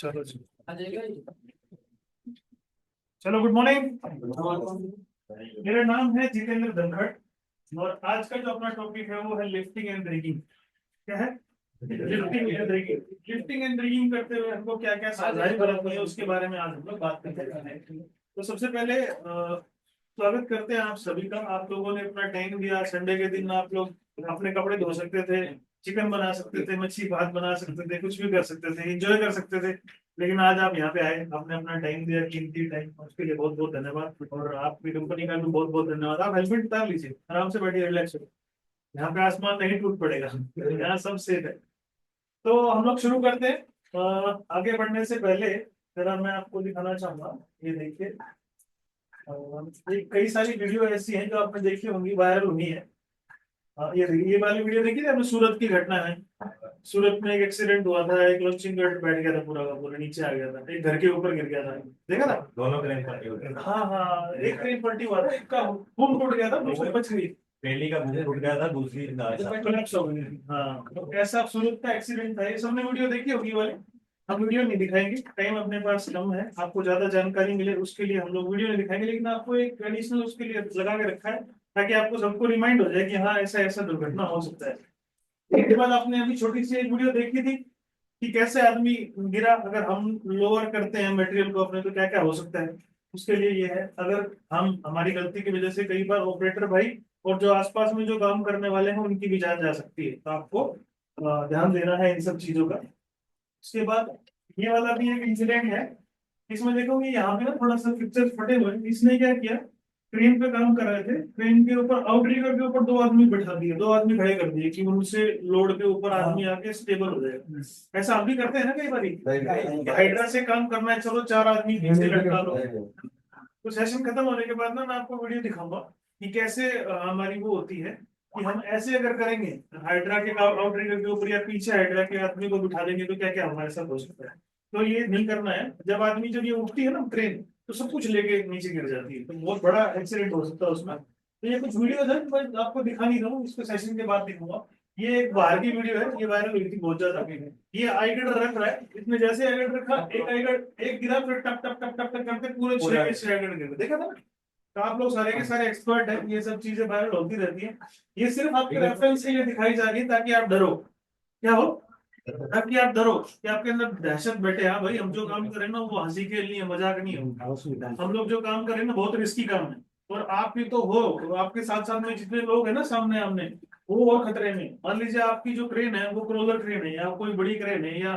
चलो जी। चलो, good morning. मेरा नाम है जितेंद्र धनखड़ और आज का जो अपना टॉपिक है वो है लिफ्टिंग एंड ब्रेकिंग। क्या है? Lifting and breaking. Lifting and breaking करते हुए हमको क्या क्या सावधानी बरतनी है उसके बारे में आज हम लोग बात करते हैं। तो सबसे पहले स्वागत करते हैं आप सभी का। आप लोगों ने अपना टाइम दिया। संडे के दिन आप लोग अपने कपड़े धो सकते थे, चिकन बना सकते थे, मच्छी भात बना सकते थे, कुछ भी कर सकते थे, एंजॉय कर सकते थे। लेकिन आज आप यहाँ पे आए, आपने अपना टाइम दिया, कीमती टाइम, उसके लिए बहुत बहुत धन्यवाद। और आपकी कंपनी का भी बहुत बहुत धन्यवाद। आप हेलमेट उतार लीजिए, आराम से बैठिए, रिलैक्स हो। यहाँ पे आसमान नहीं टूट पड़ेगा, यहाँ सब सेफ है। तो हम लोग शुरू करते हैं। आगे बढ़ने से पहले जरा मैं आपको दिखाना चाहूंगा, ये देखिए। कई सारी वीडियो ऐसी हैं जो आपने देखी होंगी, वायरल हुई है। ये वाली वीडियो देखी थी आपने? सूरत की घटना है। सूरत में एक एक्सीडेंट हुआ था, एक लॉन्चिंग गट बैठ गया था, पूरा का पूरा नीचे आ गया था, एक घर के ऊपर गिर गया था। देखा था? दोनों क्रेन पलटी हो गई। हाँ हाँ, एक क्रेन पलटी हुआ था, एक का बूम टूट गया था, दूसरी बच गई। पहली का मुंह टूट गया था, दूसरी कोलैप्स हो गई। हाँ, तो ऐसा सूरत का एक्सीडेंट था। ये सबने वीडियो देखी होगी वाले। हम वीडियो नहीं दिखाएंगे, टाइम अपने पास कम है। आपको ज्यादा जानकारी मिले उसके लिए हम लोग वीडियो नहीं दिखाएंगे, लेकिन आपको एक एडिशनल उसके लिए लगा के रखा है ताकि आपको सबको रिमाइंड हो जाए कि हाँ, ऐसा ऐसा दुर्घटना हो सकता है। इसके बाद आपने अभी छोटी सी एक वीडियो देखी थी कि कैसे आदमी गिरा। अगर हम लोअर करते हैं मटेरियल को अपने तो क्या क्या हो सकता है। उसके लिए ये है, अगर हम हमारी गलती की वजह से कई बार ऑपरेटर भाई और जो आसपास में जो काम करने वाले हैं उनकी भी जान जा सकती है, तो आपको ध्यान देना है इन सब चीजों का। उसके बाद ये वाला भी एक इंसिडेंट है। इसमें देखोगे यहाँ पे ना थोड़ा सा पिक्चर फटे हुए हैं। इसने क्या किया, क्रेन पे काम कर रहे थे, क्रेन के ऊपर आउटरिगर के ऊपर दो आदमी बैठा दिए, दो आदमी खड़े कर दिए कि उनसे लोड के ऊपर आदमी आके स्टेबल हो जाएगा। ऐसा हम भी करते हैं ना कई बार। हाइड्रा से काम करना है, चलो चार आदमी पीछे लटका लो। तो सेशन खत्म होने के बाद ना मैं आपको वीडियो दिखाऊंगा कि कैसे हमारी वो होती है कि हम ऐसे अगर करेंगे हाइड्रा के आउटरिगर के ऊपर या पीछे हाइड्रा के आदमी को बिठा देंगे तो क्या क्या हमारे साथ हो सकता है। तो ये नहीं करना है। जब ये उठती है ना ट्रेन, तो सब कुछ लेके नीचे गिर जाती है, तो बहुत बड़ा एक्सीडेंट हो सकता है उसमें। तो ये कुछ वीडियो है, मैं आपको दिखा नहीं रहा हूँ, इसको सेशन के बाद दिखाऊंगा। ये एक बाहर की वीडियो है, ये वायरल हुई थी बहुत ज्यादा। ये आईगड रख रहा है, इसने जैसे आईगड रखा, एक आईगड एक गिरा, फिर टप टप टप टप टप करते पूरे छह के छह आईगड गिर, देखा था ना? तो आप लोग सारे के सारे एक्सपर्ट हैं, ये सब चीजें वायरल होती रहती है। ये सिर्फ आपके रेफरेंस के लिए दिखाई जा रही है ताकि आप डरो। क्या हो? ताकि आप डरो कि आपके अंदर दहशत बैठे। हाँ भाई, हम जो काम करें ना वो हंसी के लिए, मजाक नहीं हो। हम लोग जो काम करें ना बहुत रिस्की काम है। और आप भी तो हो, तो आपके साथ साथ में जितने लोग हैं ना सामने आमने, वो और खतरे में। मान लीजिए आपकी जो क्रेन है वो क्रोलर क्रेन है या कोई बड़ी क्रेन है, या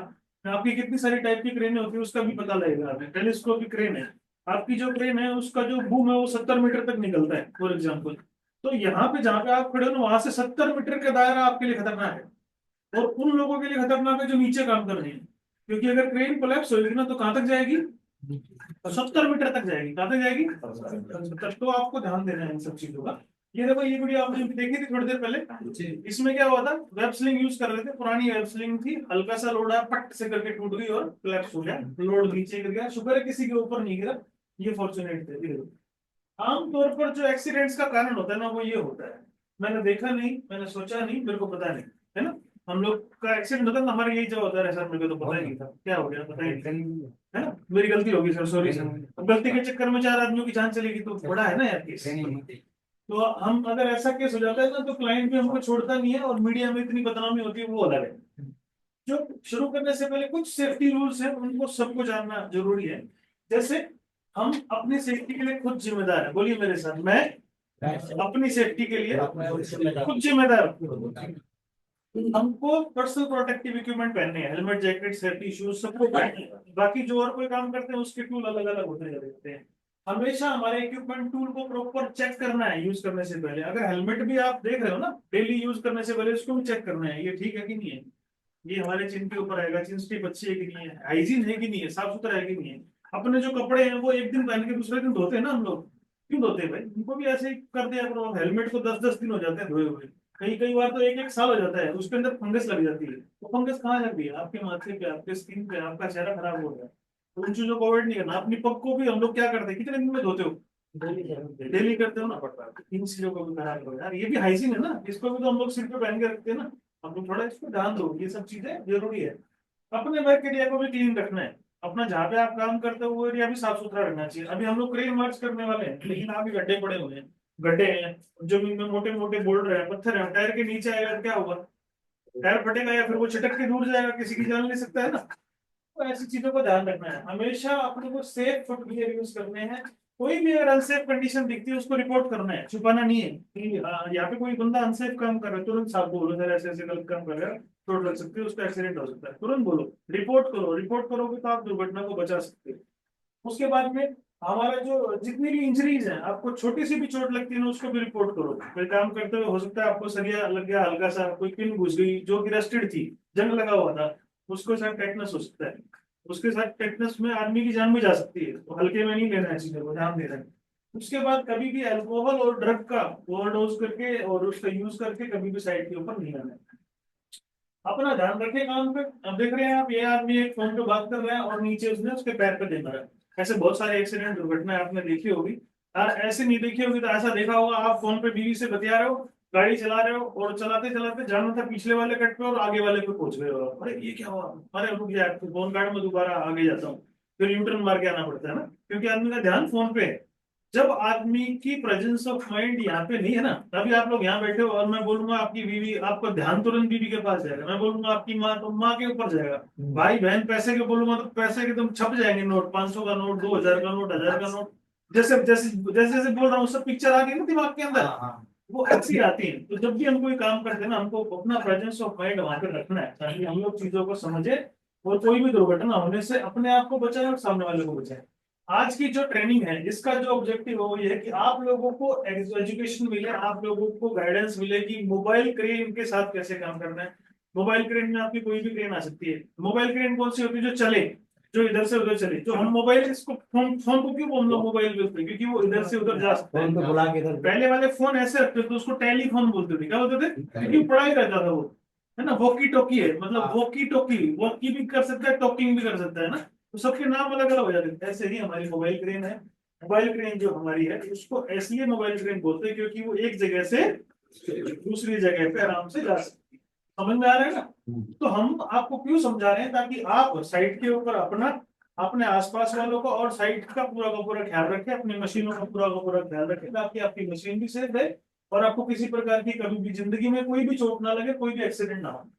आपकी कितनी सारी टाइप की क्रेन होती है उसका भी पता लगेगा। आपने टेलीस्कोपिक क्रेन है, आपकी जो क्रेन है उसका जो बूम है वो 70 मीटर तक निकलता है फॉर एग्जाम्पल। तो यहाँ पे जहाँ पे आप खड़े हो ना, वहां से 70 मीटर का दायरा आपके लिए खतरनाक है। और उन लोगों के लिए खतरनाक है जो नीचे काम कर रहे हैं, क्योंकि अगर क्रेन कोलैप्स होगी ना तो कहां तक जाएगी? 70 मीटर तक जाएगी। कहां तक जाएगी? 70। तो आपको ध्यान देना है इन सब चीजों का। ये देखो, ये वीडियो आपने देखी थी थोड़ी देर पहले। इसमें क्या हुआ था, वेब स्लिंग यूज कर रहे थे, पुरानी वेब स्लिंग थी, हल्का सा लोड आया, पट से करके टूट गई और कोलैप्स हो गया, लोड नीचे गिर गया। शुक्र है किसी के ऊपर नहीं गिरा, ये फॉर्चुनेट थे। आमतौर पर जो एक्सीडेंट्स का कारण होता है ना वो ये होता है, मैंने देखा नहीं, मैंने सोचा नहीं, मेरे को पता नहीं, है ना? हम लोग का एक्सीडेंट होता है ना, हमारे यही जगह होता है सर, मेरे को तो पता ही नहीं था क्या हो गया, पता ही नहीं, है ना? मेरी गलती होगी सर, सॉरी सर। अब गलती के चक्कर में चार आदमियों की जान चलेगी तो बड़ा है ना यार केस। तो हम अगर ऐसा केस हो जाता है ना तो क्लाइंट भी हमको छोड़ता नहीं है और मीडिया में इतनी बदनामी होती है, वो अलग है। जो शुरू करने से पहले कुछ सेफ्टी रूल्स हैं, उनको सबको जानना जरूरी है। जैसे हम अपनी सेफ्टी के लिए खुद जिम्मेदार है। बोलिए मेरे साथ, मैं अपनी सेफ्टी के लिए खुद जिम्मेदार हूं। हमको पर्सनल प्रोटेक्टिव इक्विपमेंट पहनने हैं, हेलमेट, जैकेट, सेफ्टी शूज सबको पहनने हैं। बाकी जो और कोई काम करते हैं उसके टूल अलग अलग होते रहते हैं। हमेशा हमारे इक्विपमेंट टूल को प्रॉपर चेक करना है यूज करने से पहले। अगर हेलमेट भी आप देख रहे हो ना, डेली यूज करने से पहले उसको भी चेक करना है, ये ठीक है कि नहीं है, ये हमारे चिन के ऊपर आएगा, चिन स्ट्रिप अच्छी है कि नहीं है, हाइजीन है कि नहीं है, साफ सुथरा है कि नहीं है। अपने जो कपड़े हैं वो एक दिन पहन के दूसरे दिन धोते हैं ना हम लोग, क्यों धोते हैं भाई? उनको भी ऐसे ही कर दिया करो। हेलमेट को 10-10 दिन हो जाते हैं धोए हुए, कई कई बार तो एक एक साल हो जाता है, उसके अंदर फंगस लग जाती है। तो फंगस कहाँ जाती है? आपके माथे पे, आपके स्किन पे, आपका चेहरा खराब हो गया। तो उन चीजों को अवॉइड नहीं करना। अपनी पग को भी हम लोग क्या करते हैं, कितने दिन में धोते हो? डेली करते हो ना, पड़ता है। इन चीजों को भी खराब करो यार, ये भी हाइजीन है ना, इसको भी तो हम लोग सिर पे पहन के रखते हैं ना। हम लोग थोड़ा इसको ध्यान दो, ये सब चीजें जरूरी है। अपने वर्क एरिया को भी क्लीन रखना है। अपना जहाँ पे आप काम करते हो वो एरिया भी साफ सुथरा रहना चाहिए। अभी हम लोग क्रेन मार्च करने वाले हैं, लेकिन आगे गड्ढे पड़े हुए हैं, गड्ढे हैं, जमीन में मोटे मोटे बोल्डर है, पत्थर है, टायर के नीचे आएगा तो क्या होगा? टायर फटेगा या फिर वो छिटक के दूर जाएगा, किसी की जान ले सकता है ना। तो ऐसी चीजों को ध्यान रखना है, हमेशा अपने को सेफ फुटवियर यूज करने हैं। कोई भी अगर अनसेफ कंडीशन दिखती है उसको रिपोर्ट करना है, छुपाना नहीं है कि यहाँ पे कोई बंदा अनसेफ काम कर रहा है, तुरंत साफ बोलो सर ऐसे ऐसे गलत काम कर रहा है, चोट लग सकती है, उसका एक्सीडेंट हो सकता है, तुरंत बोलो, रिपोर्ट करो। रिपोर्ट करोगे तो आप दुर्घटना को बचा सकते हो। उसके बाद में हमारा जो जितनी भी इंजरीज है, आपको छोटी सी भी चोट लगती है ना उसको भी रिपोर्ट करो। कोई काम करते हुए हो सकता है आपको सरिया लग गया, हल्का सा कोई पिन घुस गई जो कि रस्टेड थी, जंग लगा हुआ था, उसको शायद टेटनस हो सकता है। उसके साथ टेटनस में आदमी की जान भी जा सकती है, तो हल्के में नहीं लेना है चीजों को, ध्यान देना है। उसके बाद कभी भी अल्कोहल और ड्रग का ओवरडोज करके और उसका यूज करके कभी भी साइड के ऊपर नहीं आना है। अपना ध्यान रखें काम पे। अब देख रहे हैं आप, ये आदमी एक फोन पे बात कर रहा है और नीचे उसने उसके पैर पे दे मारा है। ऐसे बहुत सारे एक्सीडेंट दुर्घटनाएं आपने देखी होगी। ऐसे नहीं देखी होगी तो ऐसा देखा होगा, आप फोन पे बीवी से बतिया रहे हो, गाड़ी चला रहे हो और चलाते चलाते जाना था पिछले वाले कट पे और आगे वाले पे पहुंच गए हो। अरे ये क्या हुआ, अरे रुक गया, फोन काट में दोबारा आगे जाता हूँ, फिर यूटर्न मार के आना पड़ता है ना, क्योंकि आदमी का ध्यान फोन पे है। जब आदमी की प्रेजेंस ऑफ माइंड यहाँ पे नहीं है ना, तभी आप लोग यहाँ बैठे हो और मैं बोलूंगा आपकी बीवी, आपका ध्यान तुरंत बीवी के पास जाएगा। मैं बोलूंगा आपकी माँ, तो माँ के ऊपर जाएगा। भाई बहन पैसे के बोलूंगा तो पैसे के तुम छप जाएंगे नोट, 500 का नोट, 2000 का नोट, 1000 का नोट, जैसे जैसे जैसे जैसे बोल रहा हूँ सब पिक्चर आ गई ना दिमाग के अंदर, वो ऐसी आती है। तो जब भी हम कोई काम करते हैं ना, हमको अपना प्रेजेंस ऑफ माइंड वहां पे रखना है ताकि हम लोग चीजों को समझे और कोई भी दुर्घटना होने से अपने आप को बचाए और सामने वाले को बचाए। आज की जो ट्रेनिंग है इसका जो ऑब्जेक्टिव है वो ये है कि आप लोगों को एजुकेशन मिले, आप लोगों को गाइडेंस मिले कि मोबाइल क्रेन के साथ कैसे काम करना है। मोबाइल क्रेन में आपकी कोई भी क्रेन आ सकती है। मोबाइल क्रेन कौन सी होती है? जो चले, जो इधर से उधर चले। जो हम मोबाइल, इसको फोन, फोन को क्यों हम लोग मोबाइल बोलते हैं? क्योंकि वो इधर से उधर जा सकते हैं। बुला के इधर पहले वाले फोन ऐसे रखते थे तो उसको टेलीफोन बोलते थे। क्या बोलते थे? क्योंकि पढ़ाई रहता था वो, है ना। वॉकी टॉकी है, मतलब वॉकी टॉकी, वॉकी भी कर सकता है, टॉकिंग भी कर सकता है ना। तो सबके नाम अलग अलग हो जाते हैं। ऐसे ही हमारी मोबाइल क्रेन है। मोबाइल क्रेन जो हमारी है उसको इसलिए मोबाइल क्रेन बोलते हैं क्योंकि वो एक जगह से दूसरी जगह पे आराम से जा सकती है। समझ में आ रहा है ना? तो हम आपको क्यों समझा रहे हैं? ताकि आप साइट के ऊपर अपना, अपने आसपास वालों को और साइट का पूरा ख्याल रखें, अपनी मशीनों का पूरा ख्याल रखें, ताकि आपकी मशीन भी सेफ है और आपको किसी प्रकार की कभी भी जिंदगी में कोई भी चोट ना लगे, कोई भी एक्सीडेंट ना हो।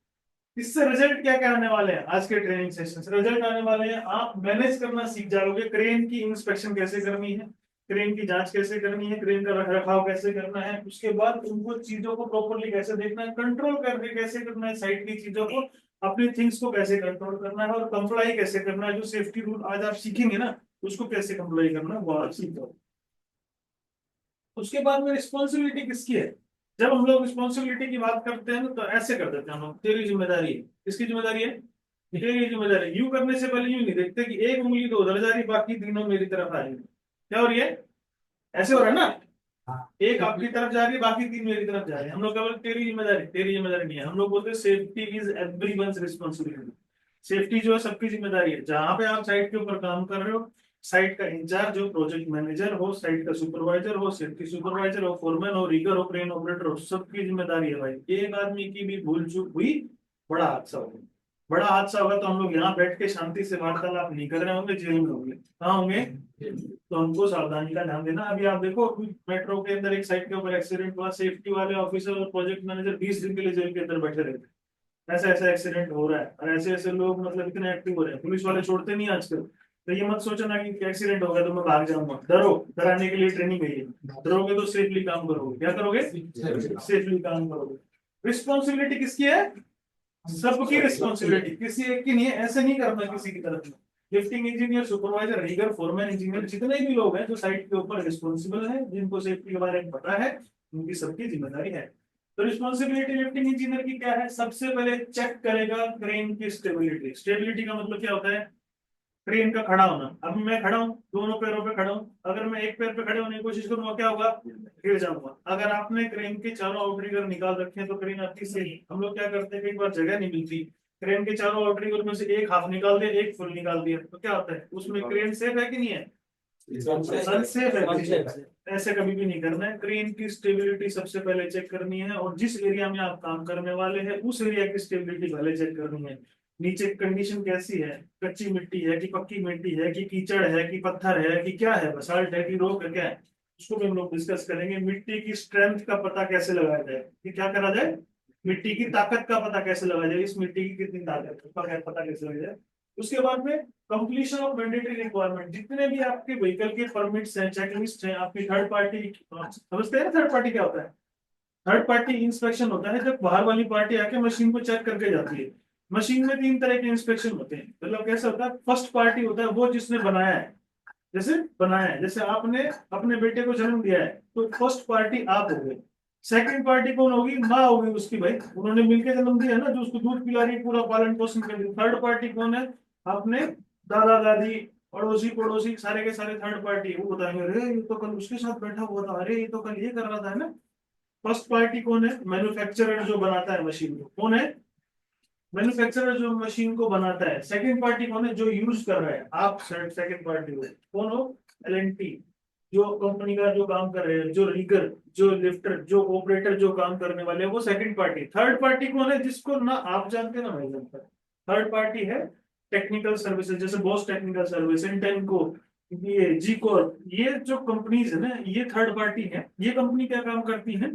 इससे रिजल्ट क्या क्या आने वाले हैं? आज के ट्रेनिंग सेशन से रिजल्ट आने वाले हैं, आप मैनेज करना सीख जाओगे। क्रेन की इंस्पेक्शन कैसे करनी है, क्रेन की जांच कैसे करनी है, क्रेन का रख रखाव कैसे करना है, उसके बाद उनको चीजों को प्रॉपरली कैसे देखना है, कंट्रोल करके कैसे करना है, साइड की चीजों को, अपनी थिंग्स को कैसे कंट्रोल करना है और कंप्लाई कैसे करना है। जो सेफ्टी रूल आज आप सीखेंगे ना, उसको कैसे कंप्लाई करना है वो आप सीखो। उसके बाद में रिस्पॉन्सिबिलिटी किसकी है? जब हम लोग रिस्पॉन्सिबिलिटी की बात करते हैं ना तो ऐसे कर देते हैं हम लोग, तेरी जिम्मेदारी है। किसकी जिम्मेदारी है? तेरी जिम्मेदारी। यू करने से पहले यूं नहीं देखते कि एक उंगली तो उधर जा रही, बाकी तीनों मेरी तरफ आ रही है। क्या हो रही है? ऐसे हो रहा है ना, एक आपकी तरफ जा रही है, बाकी तीन मेरी तरफ जा रहे हैं। हम लोग केवल तेरी जिम्मेदारी, तेरी जिम्मेदारी नहीं है। हम लोग बोलते हैं safety is everyone's responsibility. Safety जो है सबकी जिम्मेदारी है। जहां पे आप साइट के ऊपर काम कर रहे हो, साइट का इंचार्ज हो, प्रोजेक्ट मैनेजर हो, साइट का सुपरवाइजर हो, सेफ्टी सुपरवाइजर हो, फोरमैन हो, रीगर हो, क्रेन ऑपरेटर हो, सबकी जिम्मेदारी है भाई। एक आदमी की भी भूल चूक हुई, बड़ा हादसा हो गया। बड़ा हादसा होगा तो हम लोग यहाँ बैठ के शांति से वार्तालाप नहीं कर रहे होंगे, जेल में होंगे। कहाँ होंगे? तो हमको सावधानी का ध्यान देना। अभी आप देखो, मेट्रो के अंदर एक साइड के ऊपर एक्सीडेंट हुआ, सेफ्टी वाले ऑफिसर और प्रोजेक्ट मैनेजर 20 दिन के लिए जेल के अंदर बैठे रहते। ऐसा ऐसा एक्सीडेंट हो रहा है और ऐसे ऐसे लोग मतलब इतने एक्टिव हो रहे हैं, पुलिस वाले छोड़ते नहीं आजकल। तो ये मत सोचना कि एक्सीडेंट हो गया तो मैं भाग जाऊंगा। डरो, डराने के लिए ट्रेनिंग गई है। डरोगे तो सेफली काम करोगे। क्या करोगे? सेफली काम करोगे। रिस्पॉन्सिबिलिटी किसकी है? सबकी रिस्पॉन्सिबिलिटी, किसी एक की नहीं है। ऐसे नहीं करना किसी की तरफ। Lifting engineer, supervisor, rigger, foreman, engineer, जितने भी लोग हैं जो साइट के ऊपर रिस्पॉन्सिबल हैं, जिनको सेफ्टी के बारे में पता है, उनकी सबकी जिम्मेदारी है। तो रिस्पॉन्सिबिलिटी लिफ्टिंग इंजीनियर की क्या है? सबसे पहले चेक करेगा क्रेन की स्टेबिलिटी। स्टेबिलिटी का मतलब क्या होता है? क्रेन का खड़ा होना। अब मैं खड़ा हूँ, दोनों पैरों पे खड़ा हूँ, अगर मैं एक पैर पे खड़े होने की कोशिश करूंगा क्या होगा? गिर जाऊंगा। अगर आपने क्रेन के चारों आउटरिगर निकाल रखे हैं तो क्रेन आपकी सही। हम लोग क्या करते हैं, कई बार जगह नहीं मिलती, क्रेन के चारों आउटरिगर में से एक हाफ निकाल दिया, एक फुल निकाल दिया, तो क्या होता है उसमें? क्रेन सेफ है कि नहीं है? अनसेफ है। ऐसे कभी भी नहीं करना है। क्रेन की स्टेबिलिटी सबसे पहले चेक करनी है और जिस एरिया में आप काम करने वाले हैं उस एरिया की स्टेबिलिटी पहले चेक करनी है। नीचे कंडीशन कैसी है, कच्ची मिट्टी है कि पक्की मिट्टी है कि कीचड़ है कि पत्थर है कि क्या है, बसाल्ट है कि रॉक है, क्या है, उसको भी हम लोग डिस्कस करेंगे। मिट्टी की स्ट्रेंथ का पता कैसे लगाया जाए, कि क्या करा जाए, मिट्टी की ताकत का पता कैसे लगाया जाए, इस मिट्टी की कितनी ताकत है उसका पता कैसे लगाया जाए। उसके बाद में कंप्लीशन ऑफ मैंडेटरी रिक्वायरमेंट, जितने भी आपके व्हीकल के परमिट्स हैं, चेकलिस्ट हैं, आपकी थर्ड पार्टी, समझते हैं थर्ड पार्टी क्या होता है? थर्ड पार्टी इंस्पेक्शन होता है जब बाहर वाली पार्टी आके मशीन को चेक करके जाती है। मशीन में 3 तरह के इंस्पेक्शन होते हैं, मतलब कैसे होता है, फर्स्ट पार्टी होता है वो जिसने बनाया है, जैसे बनाया है, जैसे आपने अपने बेटे को जन्म दिया है तो फर्स्ट पार्टी आप हो गए। सेकंड पार्टी कौन होगी, माँ होगी उसकी, भाई उन्होंने मिलकर जन्म दिया है ना, जो उसको दूध पिला रही है, पूरा पालन पोषण कर रही है। थर्ड पार्टी कौन है, आपने दादा दादी अड़ोसी पड़ोसी सारे के सारे थर्ड पार्टी, वो बताएंगे अरे ये तो कल उसके साथ बैठा हुआ था, अरे ये तो कल ये कर रहा था, है ना। फर्स्ट पार्टी कौन है, मैन्युफैक्चरर जो बनाता है मशीन को, कौन है, मैन्युफैक्चरर जो मशीन को बनाता है। सेकंड पार्टी कौन है, जो यूज कर रहा है, आप सेकंड पार्टी हो, कौन हो, एलएनटी, जो कंपनी का जो काम कर रहे हैं, जो रीगर, जो लिफ्टर, जो ऑपरेटर, जो काम करने वाले हैं, वो सेकंड पार्टी। थर्ड पार्टी कौन है, जिसको ना आप जानते ना मैं जानता, थर्ड पार्टी है टेक्निकल सर्विसेज, जैसे बॉस टेक्निकल सर्विस, इंटेनको, ये जी कॉर्प, ये जो कंपनीज है ना, ये थर्ड पार्टी है। ये कंपनी क्या काम करती है,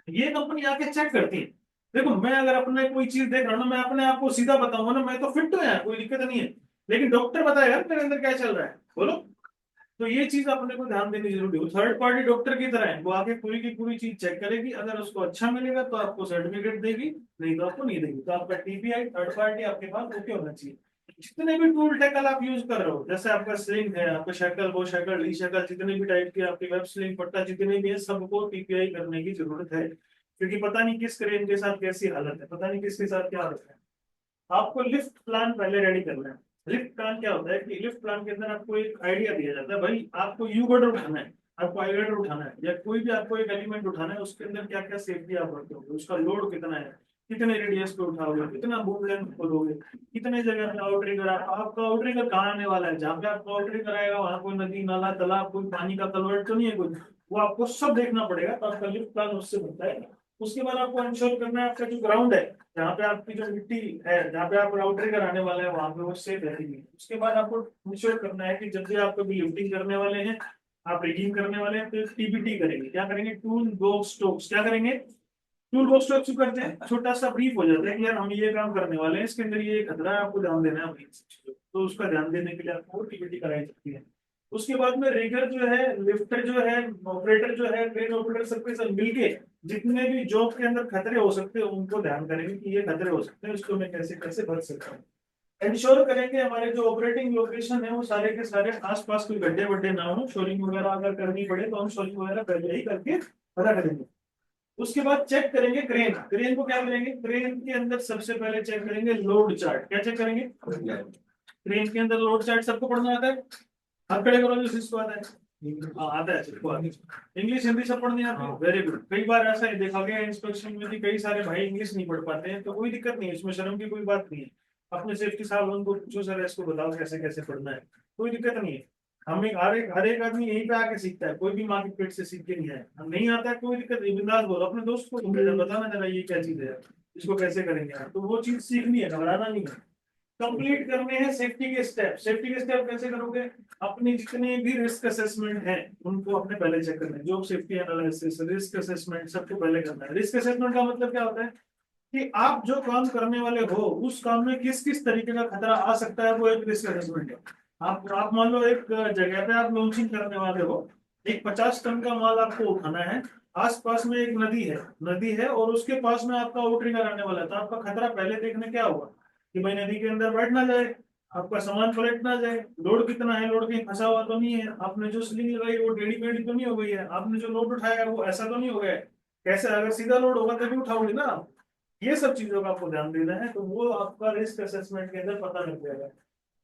ये कंपनी आके चेक करती है। देखो मैं अगर अपने कोई चीज देख रहा हूँ ना, मैं अपने आप को सीधा बताऊंगा ना, मैं तो फिट हूँ यार, कोई दिक्कत नहीं है, लेकिन डॉक्टर बताएगा मेरे अंदर क्या चल रहा है, बोलो। तो ये चीज अपने को ध्यान देनी जरूरी है। थर्ड पार्टी डॉक्टर की तरह है, वो आके पूरी की पूरी चीज चेक करेगी, अगर उसको अच्छा मिलेगा तो आपको सर्टिफिकेट देगी, नहीं तो आपको नहीं देगी। तो आपका टीपीआई थर्ड पार्टी आपके पास ओके होना चाहिए। जितने भी टूल टेकल आप यूज कर रहे हो, जैसे आपका स्लिंग है, आपका शैकल, वो शैकल, ली शैकल, जितने भी टाइप के आपके वेब स्लिंग, पट्टा, जितने भी है, सबको टीपीआई करने की जरूरत है, क्योंकि पता नहीं किस क्रेन के साथ कैसी हालत है, पता नहीं किसके साथ क्या हालत है। आपको लिफ्ट प्लान पहले रेडी करना है। लिफ्ट प्लान क्या होता है कि लिफ्ट प्लान के अंदर आपको एक आइडिया दिया जाता है, भाई आपको यू गर्डर उठाना है, आपको आई गर्डर उठाना है, या कोई भी आपको एक एलिमेंट उठाना है, उसके अंदर क्या क्या सेफ्टी आप रखोगे, उसका लोड कितना है, कितने रेडियस पे उठाओगे, कितना बूम लेंथ खोलोगे, कितने जगह पे आउटरिगर, आपका आउटरिगर कहाँ आने वाला है, जहाँ पे आपका आउटरिगर आएगा वहां कोई नदी नाला तालाब कोई पानी का तलवट तो नहीं है कुछ, वो आपको सब देखना पड़ेगा। तो आपका लिफ्ट प्लान उससे बनता है। उसके बाद आपको इंश्योर करना है आपका जो ग्राउंड है, जहाँ पे आपकी जो मिट्टी है, जहाँ पे आप राउटरी कराने वाले हैं, वहां पे वो सेफ रहेगी। उसके बाद आपको इंश्योर करना है कि जब भी आप कभी लिफ्टिंग करने वाले हैं, आप रिगिंग करने वाले हैं, तो टीबीटी करेंगे। क्या करेंगे, टूल बॉक्स स्ट्रोक्स, क्या करेंगे, टूल बॉक्स स्ट्रोक्स करते हैं, छोटा सा ब्रीफ हो जाता है कि यार हम ये काम करने वाले हैं, इसके अंदर ये खतरा है, आपको ध्यान देना है अपनी चीजों को। तो उसका ध्यान देने के लिए आपको टीबीटी कराई जाती है। उसके बाद में रेगर जो है, लिफ्टर जो है, ऑपरेटर जो है, क्रेन ऑपरेटर, सबके सब मिलके जितने भी जॉब के अंदर खतरे हो सकते हैं उनको ध्यान करेंगे कि ये खतरे हो सकते हैं, उसको मैं कैसे कैसे बच सकता हूँ। इंश्योर करेंगे हमारे जो ऑपरेटिंग लोकेशन है वो सारे के सारे आसपास कोई गड्ढे वड्ढे ना हो, शोरिंग वगैरह अगर करनी पड़े तो हम शोरिंग वगैरह पहले ही करके पता करेंगे। उसके बाद चेक करेंगे क्रेन, क्रेन को क्या करेंगे, क्रेन के अंदर सबसे पहले चेक करेंगे लोड चार्ट। क्या चेक करेंगे, क्रेन के अंदर लोड चार्ट सबको पढ़ना आता है, हाथ खड़े करो जो जिसको आता है। हाँ आता है सबको आता है। इंग्लिश हिंदी सब पढ़नी आती है, वेरी गुड। कई बार ऐसा ही देखा गया इंस्पेक्शन में भी कई सारे भाई इंग्लिश नहीं पढ़ पाते हैं, तो कोई दिक्कत नहीं है, इसमें शर्म की कोई बात नहीं है। अपने सेफ्टी साहब उनको पूछो सर इसको बताओ कैसे कैसे पढ़ना है, कोई दिक्कत नहीं है। हमें हर एक आदमी यहीं पे आके सीखता है, कोई भी माँ के पेट से सीख के नहीं आया। हम नहीं आता है कोई दिक्कत नहीं, बिंदास बोलो, अपने दोस्त को बताना जरा ये क्या चीज है, इसको कैसे करेंगे आप, तो वो चीज सीखनी है, घबराना नहीं है। कंप्लीट करने हैं सेफ्टी के स्टेप। सेफ्टी के स्टेप कैसे करोगे, अपनी जितने भी रिस्क असेसमेंट है उनको अपने पहले चेक करना है, job safety analysis, risk assessment सबको पहले करना है। रिस्क असेसमेंट का मतलब क्या होता है कि आप जो काम करने वाले हो उस काम में किस किस तरीके का खतरा आ सकता है, वो एक रिस्क असेसमेंट है। आप मान लो एक जगह पे आप लॉन्चिंग करने वाले हो, एक 50 टन का माल आपको उठाना है, आसपास में एक नदी है और उसके पास में आपका आउटरिगर आने वाला है, तो आपका खतरा पहले देखने क्या होगा कि भाई नदी के अंदर बैठ ना जाए, आपका सामान पलट ना जाए, लोड कितना है, लोड कहीं फंसा हुआ तो नहीं है, आपने जो स्लिंग लगाई वो टेढ़ी मेढ़ी तो नहीं हो गई है, आपने जो लोड उठाया वो ऐसा तो नहीं हो गया है। कैसे, अगर सीधा लोड होगा तभी उठाओगे ना आप। ये सब चीजों का आपको ध्यान देना है, तो वो आपका रिस्क असेसमेंट के अंदर पता लग जाएगा।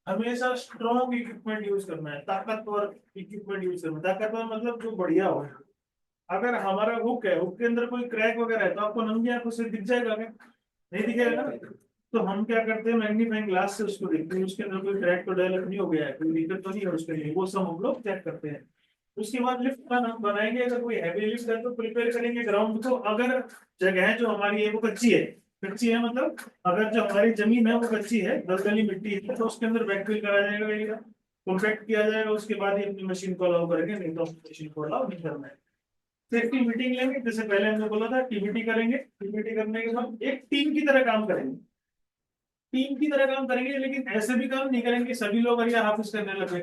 हमेशा स्ट्रॉन्ग इक्विपमेंट यूज करना है, ताकतवर इक्विपमेंट यूज करना है। ताकतवर मतलब जो बढ़िया हो। अगर हमारा हुक है, हुक के अंदर कोई क्रैक वगैरह है तो आपको नंगी आंखों से दिख जाएगा क्या, नहीं दिखेगा ना। तो हम क्या करते हैं, मैग्नीफाइंग ग्लास से उसको देखते हैं, उसके अंदर कोई क्रैक तो डेवलप नहीं हो गया है, कोई दिक्कत तो नहीं है उसके लिए, वो सब हम लोग चेक करते हैं। उसके बाद लिफ्ट बनाएंगे, अगर कोई हैवी लिफ्ट है तो प्रिपेयर करेंगे ग्राउंड को। अगर जगह जो हमारी है वो कच्ची है, कच्ची है मतलब अगर जो हमारी जमीन है वो कच्ची है, दलदली मिट्टी है, तो उसके अंदर बैकफिल कराया जाएगा वगैरह, कॉम्पैक्ट किया जाएगा, उसके बाद ही अपनी मशीन को अलाउ करेंगे, नहीं तो मशीन को अलाउ नहीं करना है। सेफ्टी मीटिंग लेंगे, जैसे पहले हमने बोला था टीबीटी करेंगे, टीबीटी करने के बाद एक टीम की तरह काम करेंगे, टीम की तरह काम करेंगे, लेकिन ऐसे भी काम नहीं करेंगे सभी लोग अरिया हाफिज करने लगे,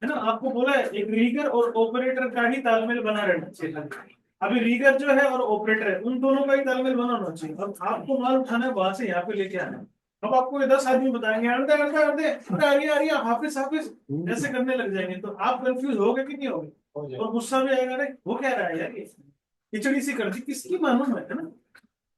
है ना। आपको बोला है एक रीगर और ऑपरेटर का ही तालमेल बना रहना चाहिए। अभी रीगर जो है और ऑपरेटर है, उन दोनों का ही तालमेल बना होना चाहिए। अब आपको माल उठाना है वहां से यहाँ पे लेके आना है। अब आपको ये 10 आदमी बताएंगे अर्धे अर्धे अर्धे आ रही हाफिज हाफिज ऐसे करने लग जाएंगे, तो आप कंफ्यूज होगे कि नहीं होगे, और गुस्सा भी आएगा, अरे वो क्या रहा है यार, ये खिचड़ी सी कर दी, किसकी मालूम है ना,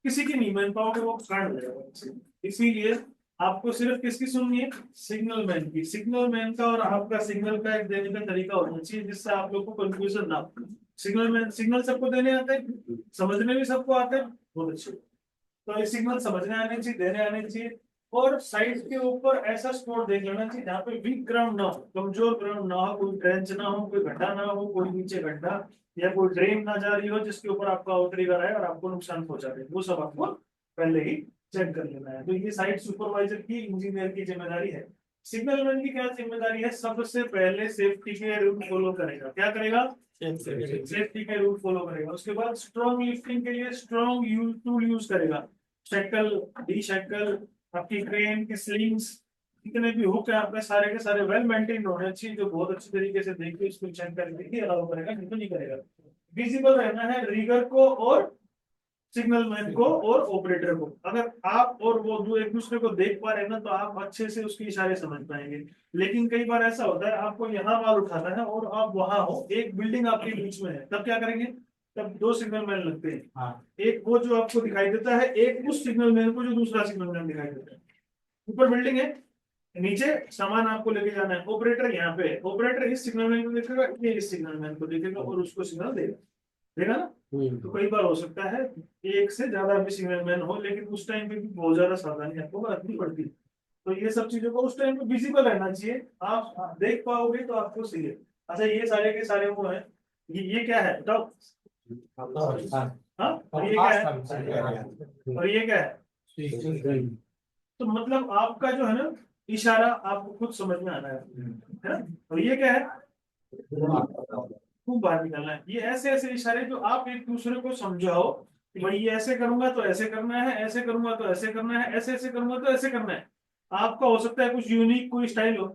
किसी की नहीं मान पाओगे, वो काट हो जाएगा। इसीलिए आपको सिर्फ किसकी सुननी है, सिग्नल मैन की। सिग्नल मैन का और आपका सिग्नल का एक देने का तरीका होना चाहिए जिससे आप लोग को कंफ्यूजन ना हो। सिग्नल मैन सिग्नल सबको देने आते हैं, समझने भी सबको आते हैं, बहुत अच्छे। तो ये सिग्नल समझने आने चाहिए, देने आने चाहिए। और साइड के ऊपर ऐसा स्पॉट देख लेना चाहिए जहाँ पे वीक ग्राउंड ना हो, कमजोर ग्राउंड ना हो, कोई ट्रेंच ना हो, कोई गड्ढा ना हो, कोई नीचे गड्ढा या कोई ड्रेन ना जा रही हो जिसके ऊपर आपका आउटरिगर है और आपको नुकसान पहुंचा रहे, वो सब आपको पहले ही चेक कर लेना है। तो ये साइट सुपरवाइजर की, इंजीनियर की जिम्मेदारी है। सिग्नल मैन की क्या जिम्मेदारी है, सबसे पहले सेफ्टी के रूल फॉलो करेगा। क्या करेगा, सेफ्टी के रूल फॉलो करेगा। उसके बाद स्ट्रॉन्ग लिफ्टिंग के लिए स्ट्रॉन्ग टूल यूज करेगा, शैकल, डी शैकल, आपकी क्रेन की स्लिंग्स, जितने भी हुक है आपके सारे के सारे वेल मेंटेन होने चाहिए, जो बहुत अच्छी तरीके से देखिए उसको चेक करके ही अलाउ करेगा, नहीं तो नहीं करेगा। विजिबल रहना है रीगर को और सिग्नल मैन को और ऑपरेटर को। अगर आप और वो दो एक दूसरे को देख पा रहे हैं ना, तो आप अच्छे से उसके इशारे समझ पाएंगे। लेकिन कई बार ऐसा होता है आपको यहाँ माल उठाना है और आप वहां हो, एक बिल्डिंग आपके बीच में है, तब क्या करेंगे, तब दो सिग्नल मैन लगते हैं। हाँ। एक वो जो आपको दिखाई देता है, एक उस सिग्नल मैन को जो दूसरा सिग्नल मैन दिखाई देता है। ऊपर बिल्डिंग है, नीचे सामान आपको लेके जाना है, ऑपरेटर यहाँ पे है, ऑपरेटर इस सिग्नल मैन को देखेगा, ये इस सिग्नल मैन को देखेगा और उसको सिग्नल देगा, देगा ना। तो कई बार हो सकता है एक से ज्यादा भी सिग्नल मैन हो, लेकिन उस टाइम पे भी बहुत ज्यादा सावधानी आपको बरतनी पड़ती है। तो ये सब चीजों को उस टाइम पे विजिबल रहना चाहिए, आप देख पाओगे तो आपको सही है। अच्छा ये सारे के सारे वो है, ये क्या है बताओ, हाँ और ये क्या है, और ये क्या है। तो मतलब आपका जो है ना इशारा आपको खुद समझ में आना है ना। और ये क्या है, खूब बाहर निकालना है। ये ऐसे ऐसे इशारे जो आप एक दूसरे को समझाओ कि भाई ये ऐसे करूंगा तो ऐसे करना है, ऐसे करूंगा तो ऐसे करना है, ऐसे ऐसे करूंगा तो ऐसे करना है। आपका हो सकता है कुछ यूनिक कोई स्टाइल हो,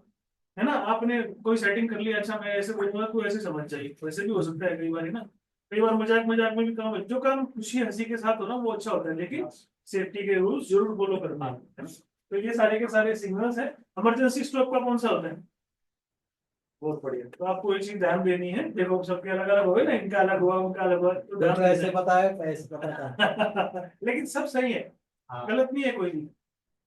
है ना, आपने कोई सेटिंग कर लिया, अच्छा मैं ऐसे बोलूंगा तो ऐसे समझ जाइए, वैसे भी हो सकता है कई बार, है ना। कई बार मजाक मजाक में भी काम है, जो काम खुशी हंसी के साथ हो ना वो अच्छा होता है, लेकिन सेफ्टी के रूल्स जरूर फॉलो करना है। तो ये सारे के सारे सिग्नल्स है। इमरजेंसी स्टॉप का कौन सा होता है, बहुत बढ़िया। तो आपको ये चीज ध्यान देनी है, देखो सबके अलग अलग हो गए ना, इनका अलग हुआ उनका अलग हुआ, तो ध्यान ऐसे देना पता है, ऐसे पता था। है। लेकिन सब सही है, गलत नहीं है कोई भी,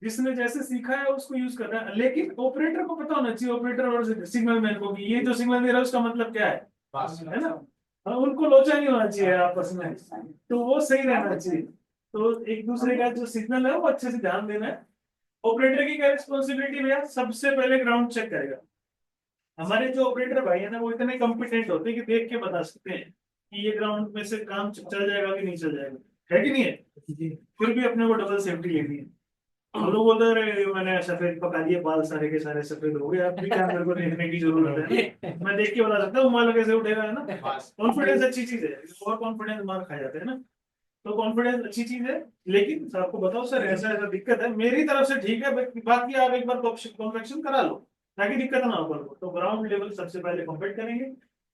जिसने जैसे सीखा है उसको यूज करना है। लेकिन ऑपरेटर को पता होना चाहिए, ऑपरेटर और सिग्नल मैन को, कि ये जो सिग्नल दे रहा है उसका मतलब क्या है ना। हाँ, उनको लोचा नहीं होना चाहिए आपस में, तो वो सही रहना चाहिए। तो एक दूसरे का जो सिग्नल है वो अच्छे से ध्यान देना है। ऑपरेटर की क्या रिस्पॉन्सिबिलिटी भैया, सबसे पहले ग्राउंड चेक करेगा। हमारे जो ऑपरेटर भाई है ना वो इतने कॉम्पिटेंट होते हैं कि देख के बता सकते हैं कि ये ग्राउंड में से काम चल जाएगा कि नहीं चल जाएगा, है कि नहीं है। फिर भी अपने को डबल सेफ्टी लेनी है। हम लोग बोलते रहे मैंने सफेद पका दिए, बाल सारे के सारे सफेद हो गए, अब भी क्या मेरे को देखने की जरूरत है, मैं देख के बता सकता हूँ माल कैसे उठेगा, है ना। कॉन्फिडेंस अच्छी चीज है, ओवर कॉन्फिडेंस मार खा जाते हैं ना। तो कॉन्फिडेंस अच्छी चीज है, लेकिन आपको बताओ सर ऐसा ऐसा दिक्कत है, मेरी तरफ से ठीक है, बाकी आप एक बार कॉन्फेक्शन करा लो ताकि दिक्कत ना हो कल को। तो ग्राउंड लेवल सबसे पहले कंप्लीट करेंगे,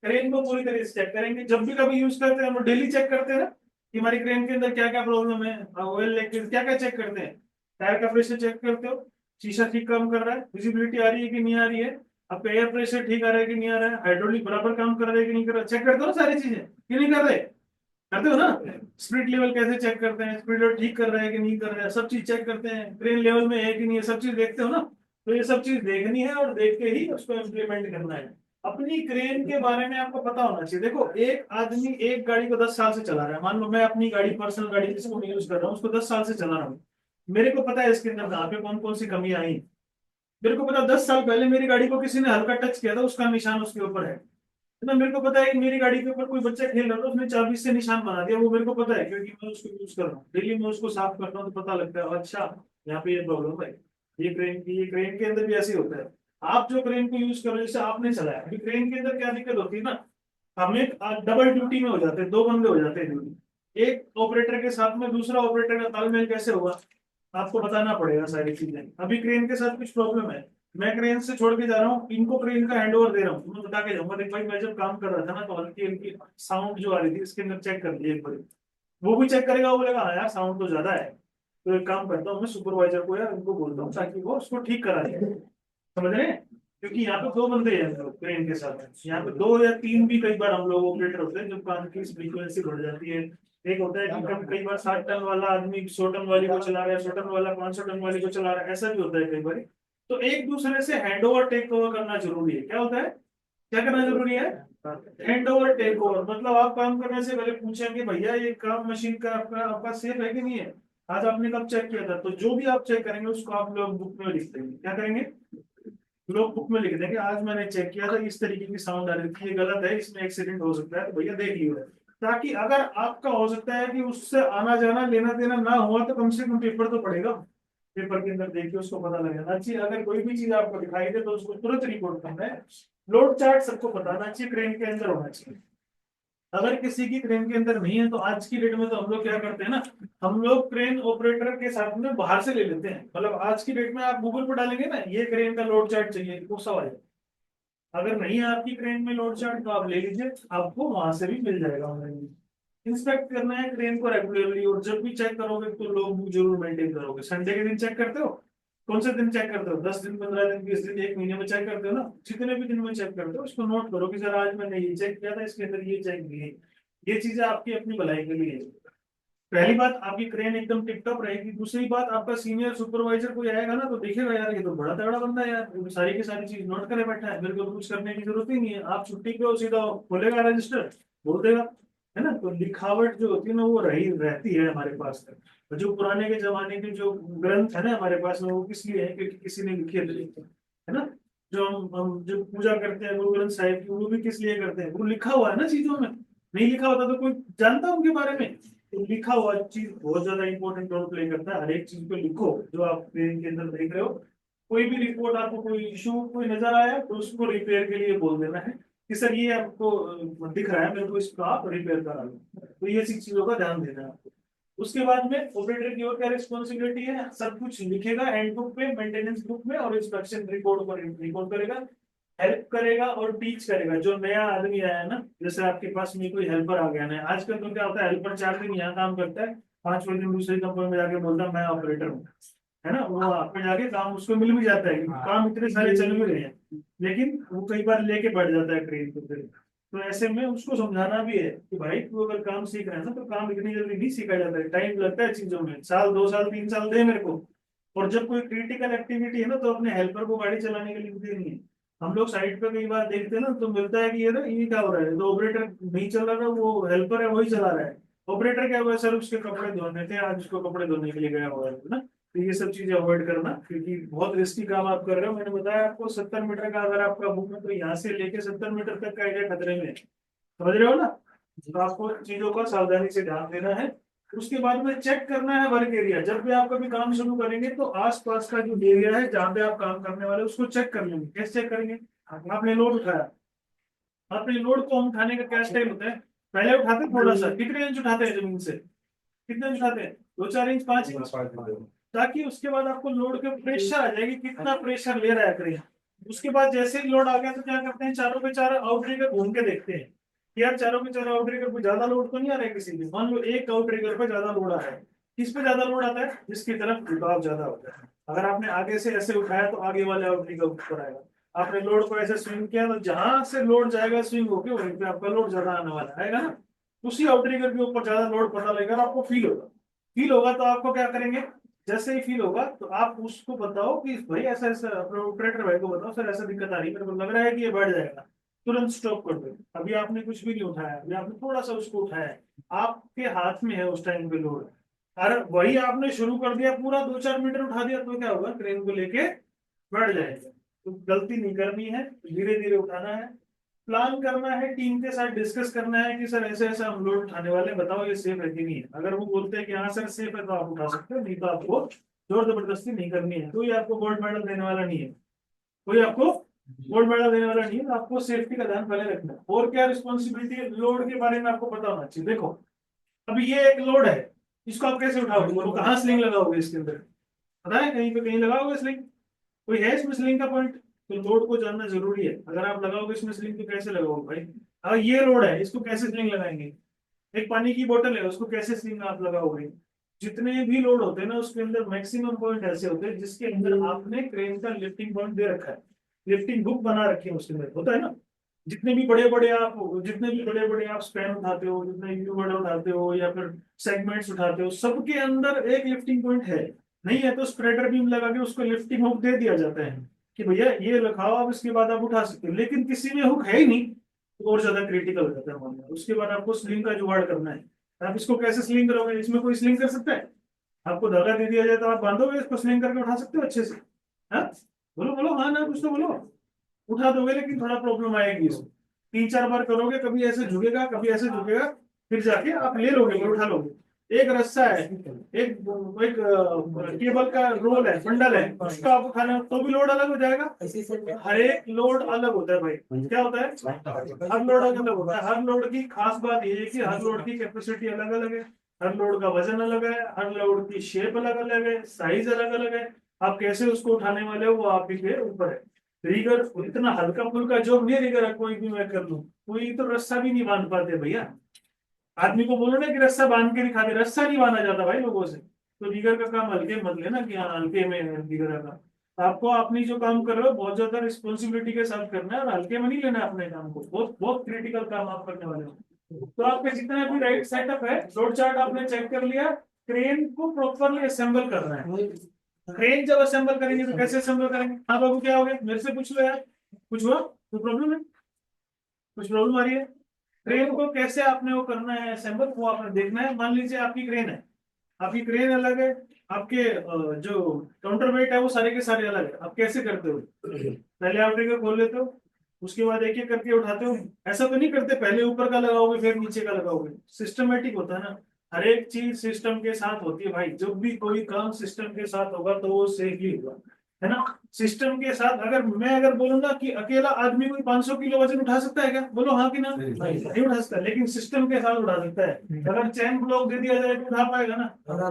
क्रेन को पूरी तरह से चेक करेंगे। जब भी कभी यूज करते हैं हम डेली चेक करते हैं ना कि हमारी क्रेन के अंदर क्या क्या प्रॉब्लम है, ऑयल लीकेज क्या क्या चेक करते हैं, टायर का प्रेशर चेक करते हो, शीशा ठीक काम कर रहा है, विजिबिलिटी आ रही है कि नहीं आ रही है, आपका एयर प्रेशर ठीक आ रहा है कि नहीं आ रहा है, हाइड्रोलिक बराबर काम कर रहा है कि नहीं कर रहा है, चेक करते हो ना सारी चीजें कि नहीं कर रहे, करते हो ना। स्पीड लेवल कैसे चेक करते हैं, स्पीड लेवल ठीक कर रहे हैं कि नहीं कर रहे हैं, सब चीज चेक करते हैं, क्रेन लेवल में है कि नहीं है, सब चीज देखते हो ना। तो ये सब चीज देखनी है और देख के ही उसको इम्प्लीमेंट करना है। अपनी क्रेन के बारे में आपको पता होना चाहिए। देखो एक आदमी एक गाड़ी को 10 साल से चला रहा है, मान लो मैं अपनी गाड़ी पर्सनल गाड़ी जिसको मैं यूज कर रहा हूँ उसको 10 साल से चला रहा हूँ, मेरे को पता है इसके अंदर कहाँ पे कौन कौन सी कमी आई। मेरे को पता 10 साल पहले मेरी गाड़ी को किसी ने हल्का टच किया था, उसका निशान उसके ऊपर है। ना मेरे को पता है कि मेरी गाड़ी के ऊपर कोई बच्चा खेल रहा था, उसने चाबी से निशान बना दिया, वो मेरे को पता है क्योंकि मैं उसको यूज कर रहा हूँ डेली, मैं उसको साफ करता हूँ तो पता लगता है अच्छा यहाँ पे ये प्रॉब्लम है। ये क्रेन के अंदर भी ऐसे ही होता है। आप जो क्रेन को यूज करो, जैसे आपने चलाया, अभी क्रेन के अंदर क्या दिक्कत होती है ना, हमें डबल ड्यूटी में हो जाते हैं, दो बंदे हो जाते हैं ड्यूटी। एक ऑपरेटर के साथ में दूसरा ऑपरेटर का तालमेल कैसे होगा, आपको बताना पड़ेगा सारी चीजें। अभी क्रेन के साथ कुछ प्रॉब्लम है, मैं क्रेन से छोड़ के जा रहा हूँ, इनको क्रेन का हैंडओवर दे रहा हूँ, मैं बता के जाऊंगा देख भाई मैं जब काम कर रहा था ना तो हल्की हल्की साउंड जो आ रही थी इसके अंदर चेक कर लिया एक बार। वो भी चेक करेगा, वो बोलेगा हाँ यार साउंड तो ज्यादा है, तो एक काम करता हूँ मैं सुपरवाइजर को या उनको बोलता हूँ ताकि वो उसको ठीक करा दे। समझ रहे हैं? क्योंकि यहाँ पे दो बंदे हैं हम लोग क्रेन के साथ, यहाँ पे दो या तीन भी कई बार हम लोग ऑपरेटर होते हैं जब काम की फ्रीक्वेंसी बढ़ जाती है। एक होता है कि कई बार 60 टन वाला आदमी 100 टन वाली को चला रहा है, 100 टन वाला 500 टन वाली को चला रहा है, ऐसा भी होता है कई बार। तो एक दूसरे से हैंड ओवर टेक ओवर करना जरूरी है। क्या होता है, क्या करना जरूरी है? हैंड ओवर टेक ओवर, मतलब आप काम करने से पहले पूछें कि भैया ये काम मशीन का आपका सेफ है कि नहीं है, आज आपने कब चेक किया था, तो जो भी आप चेक करेंगे उसको आप लोग बुक में लिख देंगे। क्या करेंगे, लोग बुक में लिख देंगे आज मैंने चेक किया था इस तरीके की साउंड आ रही थी, ये गलत है, इसमें एक्सीडेंट हो सकता है, तो भैया देख लियो। ताकि अगर आपका हो सकता है कि उससे आना जाना लेना देना ना हुआ तो कम से कम पेपर तो पड़ेगा, पेपर के अंदर देखिए उसको पता लग जाना चाहिए। अगर कोई भी चीज आपको दिखाई दे तो उसको तुरंत रिपोर्ट करना है। लोड चार्ट सबको बताना चाहिए, क्रेन के अंदर होना चाहिए। अगर किसी की क्रेन के अंदर नहीं है तो आज की डेट में तो हम लोग क्या करते हैं ना, हम लोग क्रेन ऑपरेटर के साथ में बाहर से ले लेते हैं। मतलब आज की डेट में आप गूगल पर डालेंगे ना ये क्रेन का लोड चार्ट चाहिए वो सवाल है, अगर नहीं है आपकी क्रेन में लोड चार्ट तो आप ले लीजिए, आपको वहां से भी मिल जाएगा ऑनलाइन। इंस्पेक्ट करना है क्रेन को रेगुलरली, और जब भी चेक करोगे तो लॉग बुक जरूर मेंटेन करोगे। संडे के दिन चेक करते हो, कौन से दिन चेक करते हो, 10 दिन 15 दिन 20 दिन 1 महीने में चेक करते हो ना, जितने भी दिन में चेक करते हो उसको नोट करो कि सर आज मैंने ये चेक किया था इसके अंदर ये चेक किए। ये चीजें आपकी अपनी भलाई के लिए है। पहली बात आपकी क्रेन एकदम टिप-टॉप रहेगी। दूसरी बात आपका सीनियर सुपरवाइजर कोई आएगा ना तो देखेगा यार ये तो बड़ा तगड़ा बंदा है यार, वो सारी की सारी चीज नोट करे बैठा है, मेरे को तो कुछ करने की जरूरत ही नहीं है। आप छुट्टी पे हो सीधा खोलेगा रजिस्टर बोल देगा, है ना। तो लिखावट जो होती है ना वो रही रहती है हमारे पास तक। तो जो पुराने के जमाने के जो ग्रंथ है ना हमारे पास में वो किस लिए है, क्योंकि किसी ने लिखे है ना। जो हम जो पूजा करते हैं गुरु ग्रंथ साहिब की, वो भी किस लिए करते हैं, वो लिखा हुआ है ना चीजों में। नहीं लिखा होता तो कोई जानता उनके बारे में। तो लिखा हुआ चीज बहुत ज्यादा इंपॉर्टेंट रोल प्ले करता है। हर एक चीज को लिखो जो आप ट्रेन के अंदर देख रहे हो। कोई भी रिपोर्ट आपको कोई इशू कोई नजर आया तो उसको रिपेयर के लिए बोल देना है कि सर ये आपको दिख रहा है, मेरे को इसको आप रिपेयर करा लो। तो ये चीजों का ध्यान देना है आपको। उसके बाद में ऑपरेटर की और क्या रिस्पॉन्सिबिलिटी है, सब कुछ लिखेगा हैंड बुक पे, मेंटेनेंस बुक में, और इंस्पेक्शन रिपोर्ट पर रिपोर्ट करेगा, हेल्प करेगा और टीच करेगा। जो नया आदमी आया है ना, जैसे आपके पास में कोई हेल्पर आ गया ना, आजकल तो क्या होता है हेल्पर 4 दिन यहाँ काम करता है, 5वें दिन दूसरी कंपनी में जाके बोलता है मैं ऑपरेटर हूँ, है ना। वो आपको जाके काम उसको मिल भी जाता है क्योंकि काम इतने सारे चल भी रहे हैं, लेकिन वो कई बार लेके बढ़ जाता है ट्रेन को फिर। तो ऐसे में उसको समझाना भी है कि भाई तू अगर काम सीख रहा है ना तो काम इतनी जल्दी नहीं सीखा जाता है, टाइम लगता है चीजों में, साल 2 साल 3 साल दे मेरे को। और जब कोई क्रिटिकल एक्टिविटी है ना तो अपने हेल्पर को गाड़ी चलाने के लिए देनी है। हम लोग साइड पे कई बार देखते हैं ना तो मिलता है कि ये ना ये क्या हो रहा है, तो ऑपरेटर नहीं चल रहा था, वो हेल्पर है वही चला रहा है। ऑपरेटर क्या हुआ सर उसके कपड़े धोने थे, आज उसको कपड़े धोने के लिए गया हुआ है ना। तो ये सब चीजें अवॉइड करना क्योंकि बहुत रिस्की काम आप कर रहे हो। मैंने बताया आपको 70 मीटर का अगर आपका बुक है तो यहाँ से लेके 70 मीटर तक का एरिया खतरे में है, समझ रहे हो ना। तो आपको चीजों का सावधानी से ध्यान देना है। उसके बाद में चेक करना है वर्क एरिया। जब भी आप कभी काम शुरू करेंगे तो आसपास का जो एरिया है जहाँ पे आप काम करने वाले उसको चेक कर लेंगे। कैसे चेक करेंगे, आपने लोड उठाया, अपने लोड को हम उठाने का क्या स्टाइल होता है, पहले उठाते हैं थोड़ा सा, कितने इंच उठाते हैं जमीन से, कितने इंच उठाते हैं, 2-4 इंच 5 इंच, ताकि उसके बाद आपको लोड के प्रेशर आ जाएगी कितना प्रेशर ले रहा है क्रेन। उसके बाद जैसे ही लोड आ गया तो क्या करते हैं, चारों पे चार आउटरिगर घूम के देखते हैं कि यार चारों पे चार आउटरिगर पे ज्यादा लोड तो नहीं आ रहा है किसी भी। मान लो एक आउटरिगर पे ज्यादा लोड आ रहा है, किस पे ज्यादा लोड आता है, जिसकी तरफ झुकाव ज्यादा होता है। अगर आपने आगे से ऐसे उठाया तो आगे वाले आउटरिगर ऊपर आएगा, आपने लोड को ऐसे स्विंग किया तो जहां से लोड जाएगा स्विंग होके वहीं पे आपका लोड ज्यादा आने वाला आएगा ना। उसी आउटरिगर के ऊपर ज्यादा लोड पता लगेगा और आपको फील होगा। फील होगा तो आपको क्या करेंगे, जैसे ही फील होगा तो आप उसको बताओ कि भाई ऐसा ऐसा, अपने ऑपरेटर भाई को बताओ सर ऐसा दिक्कत आ रही है, मेरे को लग रहा है कि ये बढ़ जाएगा, तुरंत स्टॉप कर दो। अभी आपने कुछ भी नहीं उठाया, अभी आपने थोड़ा सा उसको उठाया है, आपके हाथ में है उस टाइम पे लोड। अरे वही आपने शुरू कर दिया पूरा 2-4 मीटर उठा दिया तो क्या होगा, क्रेन को लेके बढ़ जाएगा। तो गलती नहीं करनी है, धीरे धीरे उठाना है। प्लान करना है, टीम के साथ डिस्कस करना है कि सर ऐसे ऐसा हम लोड उठाने वाले हैं, बताओ ये सेफ है कि नहीं है। अगर वो बोलते हैं कि हाँ सर सेफ है तो आप उठा सकते हो, नहीं तो आपको जोर जबरदस्ती नहीं करनी है। कोई आपको गोल्ड मेडल देने वाला नहीं है, कोई आपको गोल्ड मेडल देने वाला नहीं है। आपको सेफ्टी का ध्यान पहले रखना है। और क्या रिस्पॉन्सिबिलिटी है, लोड के बारे में आपको पता होना चाहिए। देखो अभी ये एक लोड है, इसको आप कैसे उठाओगे, बोलो कहाँ स्लिंग लगाओगे इसके अंदर, पता है कहीं पे कहीं लगाओगे स्लिंग, कोई है इसमें स्लिंग का पॉइंट। तो लोड को जानना जरूरी है। अगर आप लगाओगे इसमें स्लिंग तो कैसे लगाओगे भाई। अगर ये लोड है इसको कैसे स्लिंग लगाएंगे, एक पानी की बोतल है उसको कैसे स्लिंग आप लगाओगे। जितने भी लोड होते हैं ना उसके अंदर मैक्सिमम पॉइंट ऐसे होते हैं जिसके अंदर आपने क्रेन का लिफ्टिंग पॉइंट दे रखा है, लिफ्टिंग हुक बना रखी है उसके अंदर, होता है ना। जितने भी बड़े बड़े आप स्पैन उठाते हो, जितने भी बड़े उठाते हो या फिर सेगमेंट्स उठाते हो, सबके अंदर एक लिफ्टिंग पॉइंट है। नहीं है तो स्प्रेडर बीम लगा के उसको लिफ्टिंग हुक दे दिया जाता है कि भैया ये रखाओ आप, इसके बाद आप उठा सकते हो। लेकिन किसी में हुक है ही नहीं तो और ज्यादा क्रिटिकल हो जाता है मामला। उसके बाद आपको स्लिंग का जुगाड़ करना है। आप इसको कैसे स्लिंग करोगे, इसमें कोई स्लिंग कर सकता है। आपको धागा दे दिया जाए तो आप बांधोगे इसको, स्लिंग करके उठा सकते हो अच्छे से। हाँ बोलो बोलो, हाँ ना कुछ तो बोलो। उठा दोगे लेकिन थोड़ा प्रॉब्लम आएगी इसमें। 3-4 बार करोगे, कभी ऐसे झुकेगा कभी ऐसे झुकेगा, फिर जाके आप ले लोगे और उठा लोगे। एक रस्सा है, एक एक केबल का रोल है, बंडल है, उसका आप उठाना तो भी लोड अलग हो जाएगा। हर एक लोड अलग होता है भाई। क्या होता है, हर लोड अलग होता है। हर लोड की खास बात ये है कि हर लोड की कैपेसिटी अलग अलग है, हर लोड का वजन अलग है, हर लोड की शेप अलग अलग है, साइज अलग अलग है। आप कैसे उसको उठाने वाले हो वो आप ही के ऊपर है। रिगर इतना हल्का फुल्का जॉब नहीं रिगर है, कोई भी मैं कर लूं। कोई तो रस्सा भी नहीं बांध पाते भैया। आदमी को बोलो ना कि रस्सा बांध के दिखा दे, रस्सा नहीं बांधा जाता भाई लोगों से। तो रिगर का काम हल्के मत लेना कि हाँ हल्के में रिगर का। आपको अपनी जो काम कर रहे हो बहुत ज्यादा रिस्पॉन्सिबिलिटी के साथ करना है और हल्के में नहीं लेना है अपने काम को। बहुत बहुत क्रिटिकल काम आप करने वाले हो। तो आपके जितना भी राइट सेटअप है, लोड चार्ट आपने चेक कर लिया। क्रेन को प्रॉपरली असेंबल करना है। क्रेन जब असेंबल करेंगे तो कैसे असेंबल करेंगे। हाँ बाबू क्या हो गया, मेरे से पूछ लो यार, कुछ हुआ, कोई प्रॉब्लम है, कुछ प्रॉब्लम आ रही है। क्रेन को कैसे आपने वो करना है असेंबल, वो आपने देखना है। मान लीजिए आपकी क्रेन है, आपकी क्रेन अलग है, आपके जो काउंटर वेट है वो सारे के सारे अलग है। आप कैसे करते हो, पहले आप ट्रिगर खोल लेते हो, उसके बाद एक एक करके उठाते हो। ऐसा तो नहीं करते पहले ऊपर का लगाओगे फिर नीचे का लगाओगे, सिस्टमेटिक होता है ना। हर एक चीज सिस्टम के साथ होती है भाई। जब भी कोई काम सिस्टम के साथ होगा तो वो सेफली होगा, है ना। सिस्टम के साथ अगर बोलूंगा कि अकेला आदमी कोई 500 किलो वजन उठा सकता है क्या, बोलो हाँ कि ना। नहीं उठा सकता, लेकिन सिस्टम के साथ उठा सकता है। अगर चैन ब्लॉक दे दिया जाए तो उठा पाएगा ना, उठा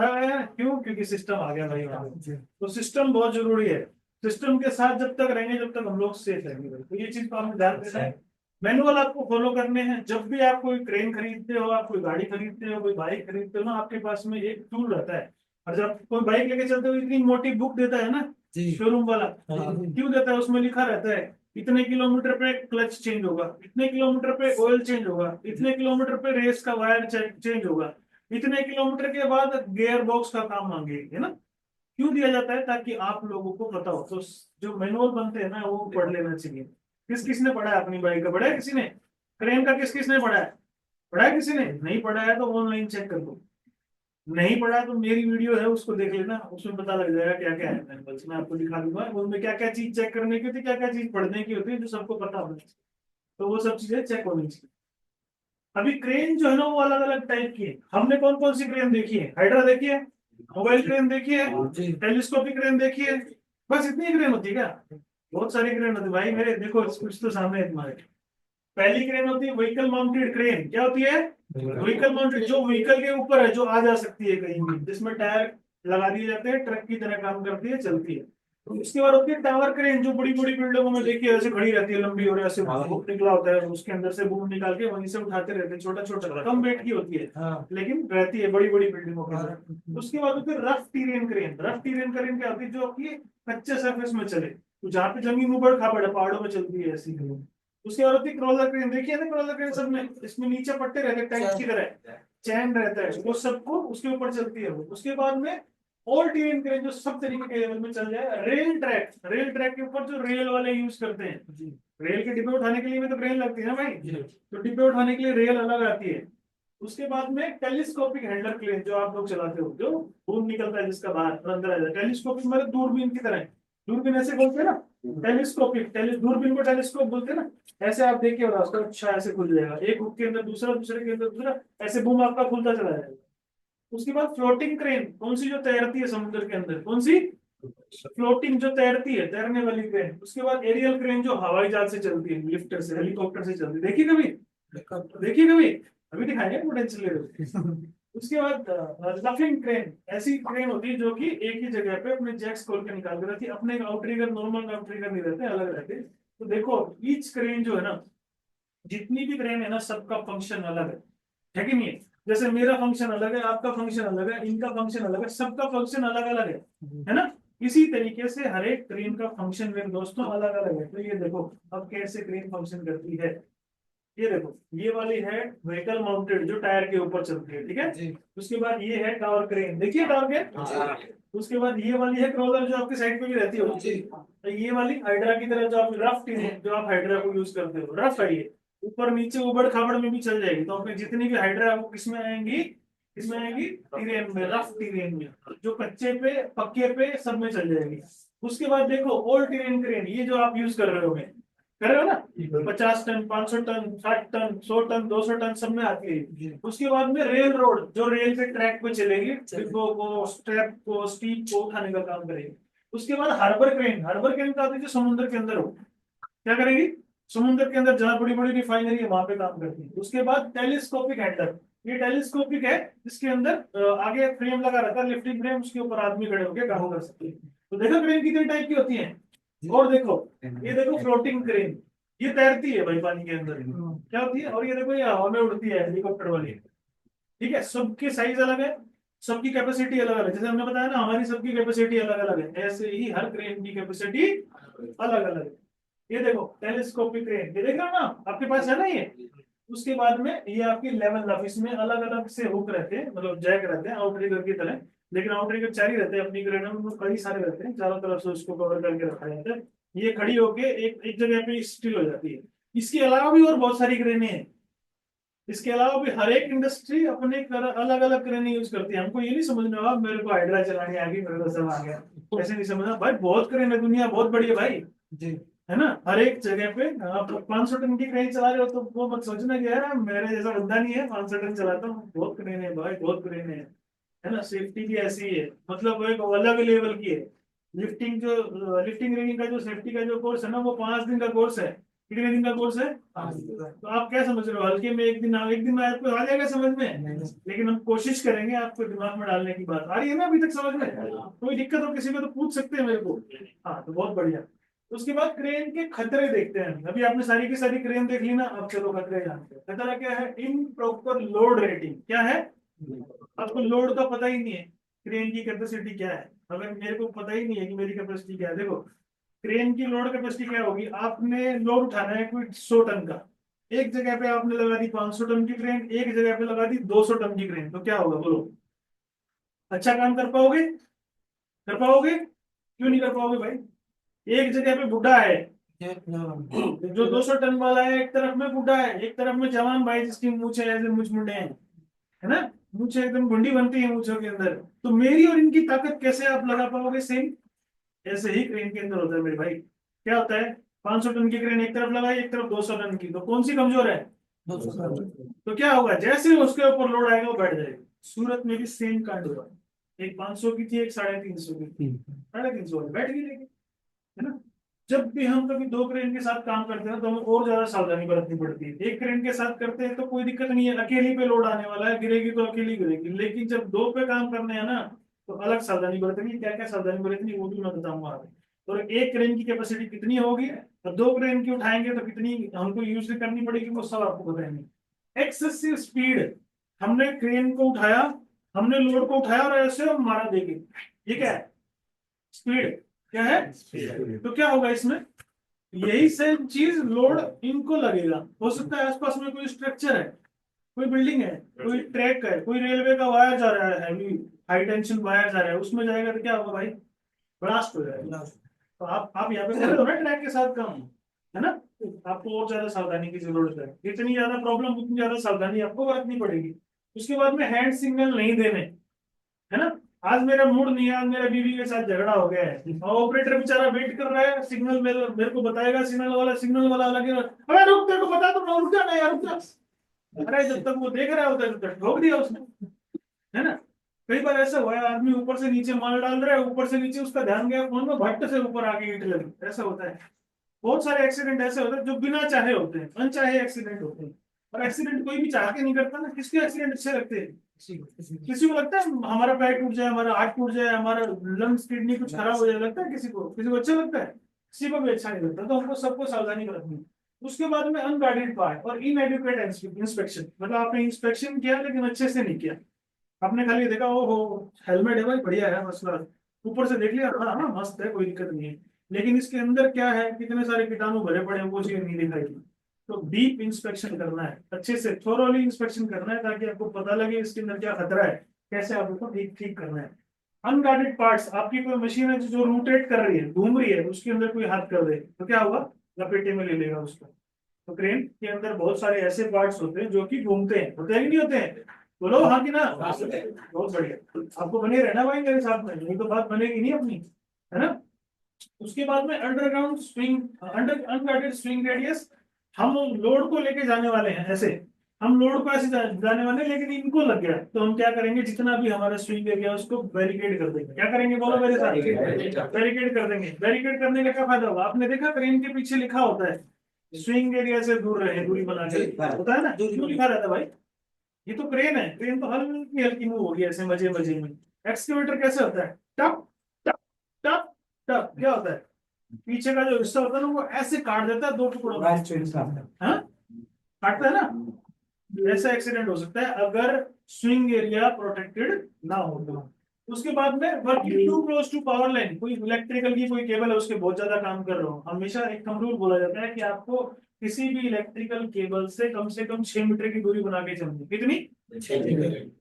पाएगा। क्यों, क्योंकि सिस्टम आ गया भाई वहां पे। तो सिस्टम बहुत जरूरी है। सिस्टम के साथ जब तक रहेंगे जब तक हम लोग सेफ रहेंगे भाई। तो ये चीज को आपने ध्यान देना है। मैनुअल आपको फॉलो करने हैं। जब भी आप कोई क्रेन खरीदते हो, आप कोई गाड़ी खरीदते हो, कोई बाइक खरीदते हो ना, आपके पास में एक टूल रहता है। और जब कोई बाइक लेके चलते हो इतनी मोटी बुक देता है ना शोरूम वाला, क्यों देता है, उसमें लिखा रहता है इतने किलोमीटर पे क्लच चेंज होगा, इतने किलोमीटर पे ऑयल चेंज होगा, इतने किलोमीटर पे रेस का वायर चेंज होगा, इतने किलोमीटर के बाद गियर बॉक्स का काम मांगेगी, है ना। क्यों दिया जाता है, ताकि आप लोगों को पता हो। तो जो मैनुअल बनते हैं ना वो पढ़ लेना चाहिए। किस किसने पढ़ा है अपनी बाइक का, पढ़ा है किसी ने। क्रेन का किस किसने पढ़ा है, पढ़ा है किसी ने। नहीं पढ़ा है तो ऑनलाइन चेक कर दो। नहीं पढ़ा तो मेरी वीडियो है उसको देख लेना, उसमें पता लग जाएगा क्या क्या है। मैं आपको दिखा दूंगा उसमें क्या क्या चीज चेक करने की होती है, क्या क्या चीज पढ़ने की होती है, जो सबको पता होना चाहिए। तो वो सब चीजें चेक होनी चाहिए। अभी क्रेन जो है ना वो अलग अलग टाइप की है। हमने कौन कौन सी क्रेन देखी है, हाइड्रा देखी है, मोबाइल क्रेन देखी है, टेलीस्कोपिक क्रेन देखी है, बस इतनी क्रेन होती है क्या। बहुत सारी क्रेन होती है भाई मेरे, देखो कुछ तो सामने है तुम्हारे। पहली क्रेन होती है व्हीकल माउंटेड क्रेन। क्या होती है, व्हीकल माउंटेड, जो व्हीकल के ऊपर है, जो आ जा सकती है कहीं भी, जिसमें टायर लगा दिए जाते हैं, ट्रक की तरह काम करती है, चलती है। तो इसके बाद होती है टावर क्रेन, जो बड़ी बड़ी बिल्डिंगों में देखिए ऐसे खड़ी रहती है लंबी, और ऐसे बूम निकला होता है, उसके अंदर से बूम निकाल के वहीं से उठाते रहते हैं। छोटा छोटा कम वेट की होती है लेकिन रहती है बड़ी बड़ी बिल्डिंगों के अंदर। उसके बाद होती है rough terrain crane. Rough terrain crane क्या होती है, जो आपकी कच्चे सरफेस में चले, तो जहाँ पे जमीन उबड़ खाबड़ है, पहाड़ों में चलती है ऐसी। उसके बाद होती है क्रॉलर क्रेन। देखिए ना क्रॉलर क्रेन, सब में इसमें नीचे पट्टे रहते हैं टैंक की तरह, चैन रहता है, वो सबको उसके ऊपर चलती है वो। उसके बाद में ऑल टीरेन क्रेन, जो सब तरीके के लेवल में चल जाए। रेल ट्रैक, रेल ट्रैक के ऊपर जो रेल वाले यूज करते हैं, रेल के डिब्बे उठाने के लिए भी तो क्रेन लगती है ना भाई, तो डिब्बे उठाने के लिए रेल अलग आती है। उसके बाद में टेलीस्कोपिक हैंडलर क्रेन, जो आप लोग चलाते हो, जो बूम निकलता है जिसका बाहर और अंदर आ जाता है। टेलीस्कोपिक मतलब दूरबीन की तरह, दूरबीन ऐसे बोलते हैं ना, टेलीस्कोपिक, दूरबीन को टेलीस्कोप बोलते हैं ना। ऐसे आप देखिए और रास्ता अच्छा ऐसे खुल जाएगा, एक हुक के अंदर दूसरा, दूसरे के अंदर दूसरा, ऐसे बूम आपका खुलता चला जाएगा। उसके बाद फ्लोटिंग क्रेन, कौन सी जो तैरती है समुद्र के अंदर, कौन सी, फ्लोटिंग जो तैरती है, तैरने वाली क्रेन। उसके बाद एरियल क्रेन जो हवाई जहाज से चलती है, लिफ्टर से, हेलीकॉप्टर से चलती है, देखिए कभी, देखिए कभी, अभी दिखाएंगे पोटेंशियल। उसके बाद लफिंग क्रेन, ऐसी क्रेन होती है जो कि एक ही जगह पे अपने जैक्स खोल के निकाल के रहती है, अपने आउटरिगर, नॉर्मल आउटरिगर नहीं रहते, अलग रहते। तो देखो ईच क्रेन जो है ना, जितनी भी क्रेन है ना, सबका फंक्शन अलग है कि नहीं है। जैसे मेरा फंक्शन अलग है, आपका फंक्शन अलग है, इनका फंक्शन अलग है, सबका फंक्शन अलग अलग है ना। इसी तरीके से हर एक क्रेन का फंक्शन मेरे दोस्तों अलग अलग है। तो ये देखो अब कैसे क्रेन फंक्शन करती है। ये देखो, ये वाली है व्हीकल माउंटेड, जो टायर के ऊपर चलती है, ठीक है। उसके बाद ये है टावर क्रेन, देखिए टावर क्रेन। उसके बाद ये वाली है क्रोलर, जो आपकी साइड पे भी रहती है। तो ये वाली हाइड्रा की तरह, जो आप रफ टीम, जो आप हाइड्रा को यूज करते हो, रफ है ये, ऊपर नीचे उबड़ खाबड़ में भी चल जाएगी। तो अपने जितनी भी हाइड्रा है वो किसमें आएंगी, किसमें आएंगी, टीरेन में, रफ टीरेन में। जो कच्चे पे, पक्के पे, सब में चल जाएगी। उसके बाद देखो ओल्ड टीरेन क्रेन, ये जो आप यूज कर रहे हो, कर रहे हो ना, 50 ton, 500 ton, 60 ton, 100 ton, 200 ton, सब में आती है। उसके बाद में रेल रोड, जो रेल के ट्रैक पे चलेगी, डिब्बों को, स्ट्रैप को, स्टीप को उठाने का काम करेगी। उसके बाद हार्बर क्रेन, हार्बर क्रेन का जो समुद्र के अंदर हो, क्या करेगी, समुद्र के अंदर जहां बड़ी बड़ी रिफाइनरी है वहां पे काम करती है। उसके बाद टेलीस्कोपिक हैंडलर, ये टेलीस्कोपिक है, इसके अंदर आगे फ्रेम लगा रहता है, लिफ्टिंग फ्रेम, उसके ऊपर आदमी खड़े होकर काम कर सकते हैं। तो देखो क्रेन कितने टाइप की होती है। और देखो, ये देखो फ्लोटिंग क्रेन, ये तैरती है भाई पानी के अंदर, क्या होती है। और ये देखो, ये हवा में उड़ती है, हेलीकॉप्टर वाली, ठीक है। सबके साइज अलग है, सबकी कैपेसिटी अलग अलग है। जैसे हमने बताया ना, हमारी सबकी कैपेसिटी अलग अलग है, ऐसे ही हर क्रेन की कैपेसिटी अलग अलग है। ये देखो टेलीस्कोपिक क्रेन, ये देख रहे हो ना, आपके पास है ना ये। उसके बाद में ये आपकी लेवल लफ, इसमें अलग अलग से हुक रहते हैं, मतलब जैक रहते हैं आउटरिगर की तरह। लेकिन आउटरिगर 4 ही रहते हैं, अपनी क्रेन में कई सारे रहते हैं, चारों तरफ से उसको कवर करके रखा जाता है। ये खड़ी होके एक एक जगह पे स्टिल हो जाती है। इसके अलावा भी और बहुत सारी क्रेनें हैं। इसके अलावा भी हर एक इंडस्ट्री अपने अलग अलग क्रेनें यूज करती है। हमको ये नहीं समझना होगा मेरे को हाइड्रा चलानी आ गई, मेरे को सब आ गया, ऐसे नहीं समझना भाई। बहुत क्रेन है, दुनिया बहुत बड़ी है भाई जी, है ना। हर एक जगह पे आप 500 टन की क्रेन चला रहे हो तो वो मत सोचना कि यार मेरे जैसा बंदा नहीं है 500 टन चलाता हूँ। बहुत क्रेन है भाई, बहुत क्रेन है ना। सेफ्टी भी ऐसी ही है, मतलब वो एक अलग लेवल की है। लिफ्टिंग रेंजिंग का जो सेफ्टी का जो कोर्स है ना, वो 5 दिन का कोर्स है। कितने दिन का कोर्स है, 5 दिन का। तो आप क्या समझ रहे हो, हल्के में एक दिन में आपको आ जाएगा समझ में। लेकिन हम कोशिश करेंगे आपको दिमाग में डालने की। बात आ रही है ना अभी तक समझ में, कोई दिक्कत हो किसी को तो पूछ सकते हैं मेरे को। हाँ तो बहुत बढ़िया। उसके बाद क्रेन के खतरे देखते हैं। अभी आपने सारी की सारी क्रेन देख ली ना, अब चलो खतरे जानते हैं। खतरा क्या है, इम्प्रॉपर लोड रेटिंग। क्या है, आपको लोड का पता ही नहीं है, क्रेन की कैपेसिटी क्या है। अगर मेरे को पता ही नहीं है कि मेरी कैपेसिटी क्या है, देखो क्रेन की लोड कैपेसिटी क्या होगी। आपने लोड उठाना है कोई 100 टन का, एक जगह पे आपने लगा दी 500 टन की क्रेन, एक जगह पे लगा दी 200 टन की क्रेन, तो क्या होगा बोलो, अच्छा काम कर पाओगे, कर पाओगे, क्यों नहीं कर पाओगे भाई। एक जगह पे बुढ़ा है, जो 200 टन वाला है, एक तरफ में बुढ़ा है, एक तरफ में जवान भाई जिसकी मूछें ऐसे मुछ मुंडे हैं, है ना, मूछें एकदम गुंडी बनती है मूछों के अंदर। तो मेरी और इनकी ताकत कैसे आप लगा पाओगे सेम। ऐसे ही क्रेन के अंदर होता है मेरे भाई। क्या होता है, 500 टन की क्रेन एक तरफ लगाई, एक तरफ 200 टन की, तो कौन सी कमजोर है, तो क्या होगा, जैसे उसके ऊपर लोड आएगा वो बैठ जाएगा। सूरत में भी सेम कांड हुआ, एक 500 की थी, एक 350 की थी, 350 वाली बैठ गई, लेकिन है ना। जब भी हम कभी दो क्रेन के साथ काम करते हैं तो हमें और ज्यादा सावधानी बरतनी पड़ती है। एक क्रेन के साथ करते हैं तो कोई दिक्कत नहीं है, अकेली पे लोड आने वाला है, गिरेगी तो अकेली गिरेगी। लेकिन जब दो पे काम करने हैं ना, तो अलग सावधानी बरतनी। क्या क्या सावधानी बरतनी वो भी मैं बताऊंगा आगे। तो एक क्रेन की कैपेसिटी कितनी होगी और दो क्रेन की उठाएंगे तो कितनी हमको यूज करनी पड़ेगी, वो सब आपको बताएंगे। एक्सेसिव स्पीड, हमने क्रेन को उठाया, हमने लोड को उठाया और ऐसे हम मारा देंगे, ये क्या है, स्पीड। क्या है, तो क्या होगा इसमें, यही सेम चीज लोड इनको लगेगा। हो सकता है आसपास में कोई स्ट्रक्चर है, कोई बिल्डिंग है, कोई ट्रैक है, कोई रेलवे का वायर जा रहा है, हैवी हाई टेंशन वायर जा रहा है, उसमें जाएगा तो क्या होगा भाई, ब्लास्ट हो जाएगा। तो आप यहाँ पे कर रहे हो ना ट्रैक के साथ काम, है ना। आपको और ज्यादा सावधानी की जरूरत है, जितनी ज्यादा प्रॉब्लम उतनी ज्यादा सावधानी आपको बरतनी पड़ेगी। उसके बाद में हैंड सिग्नल नहीं देने, है ना। आज मेरा मूड नहीं है, आज मेरा बीवी के साथ झगड़ा हो गया है और ऑपरेटर बेचारा वेट कर रहा है, सिग्नल मेरे को बताएगा, सिग्नल वाला लगे, अरे रुक, तेरे को बता दो ना, रुक जा ना यार, रुक जा। अरे जब तक वो देख रहा होता है तब तक ठोक दिया उसने, है ना। कई बार ऐसा हुआ है, आदमी ऊपर से नीचे माल डाल रहा है, ऊपर से नीचे उसका ध्यान गया फोन में, भट्ट से ऊपर आके ईंट लगी, ऐसा होता है। बहुत सारे एक्सीडेंट ऐसे होते हैं जो बिना चाहे होते हैं, अनचाहे एक्सीडेंट होते हैं। और एक्सीडेंट कोई भी चाह के नहीं करता ना, किसके एक्सीडेंट अच्छे लगते हैं? किसी को लगता है हमारा पैर टूट जाए, हमारा हाथ टूट जाए, हमारा लंग्स किडनी कुछ खराब हो जाए, लगता है किसी को अच्छा लगता है? किसी को भी अच्छा नहीं लगता। तो हमको सबको सावधानी बरतनी है। उसके बाद में अनगार्डेड पार्ट और इनएडुकेट इंस्पेक्शन, मतलब आपने इंस्पेक्शन किया लेकिन अच्छे से नहीं किया। आपने खाली देखा ओ हो हेलमेट है भाई, बढ़िया है, मसला, ऊपर से देख लिया, हाँ हाँ मस्त है, कोई दिक्कत नहीं है, लेकिन इसके अंदर क्या है, कितने सारे कीटाणु भरे पड़े हैं, वो चीज नहीं दिखाई। तो डीप इंस्पेक्शन करना है, अच्छे से थोरोली इंस्पेक्शन करना है, ताकि आपको पता लगे इसके अंदर क्या खतरा है, कैसे आपको ठीक ठीक करना है। अनगार्डेड पार्ट्स, आपकी कोई मशीन है जो रोटेट कर रही है, घूम रही है, उसके अंदर कोई हाथ कर दे तो क्या होगा? लपेटे में ले लेगा उसको। तो क्रेन के अंदर बहुत सारे ऐसे पार्ट्स होते हैं जो कि घूमते हैं, होते हैं कि नहीं होते हैं? बोलो हाँ कि ना? बहुत बढ़िया, आपको बने रहना भाई मेरे साथ में, नहीं तो बात बनेगी नहीं अपनी, है ना। उसके बाद में underground swing, unguarded swing radius. हम लोड को लेके जाने वाले हैं, ऐसे हम लोड को ऐसे जाने वाले हैं, लेकिन इनको लग गया तो हम क्या करेंगे, जितना भी हमारा स्विंग एरिया उसको बैरिकेड कर देंगे। क्या करेंगे बोलो मेरे साथ? बैरिकेड कर देंगे। बैरिकेड करने का क्या फायदा होगा? आपने देखा क्रेन के पीछे लिखा होता है स्विंग एरिया से दूर रहे, दूरी बना के, होता है ना, क्यों लिखा रहता है भाई? ये तो क्रेन है, क्रेन तो हल्की हल्की मूव होगी ऐसे मजे मजे में। एक्सकेवेटर कैसे होता है? टप टप टप टप, क्या होता है? पीछे का जो हिस्सा होता है ना, वो ऐसे काट देता है दो टुकड़ों में, हाँ काटता है ना। ऐसा एक्सीडेंट हो सकता है अगर स्विंग एरिया प्रोटेक्टेड ना हो तो। उसके बाद में working to close to power line, कोई इलेक्ट्रिकल की कोई केबल है उसके बहुत ज्यादा काम कर रहा हो, हमेशा एक थंब रूल बोला जाता है कि आपको किसी भी इलेक्ट्रिकल केबल से कम 6 मीटर की दूरी बना के चलनी है। कितनी?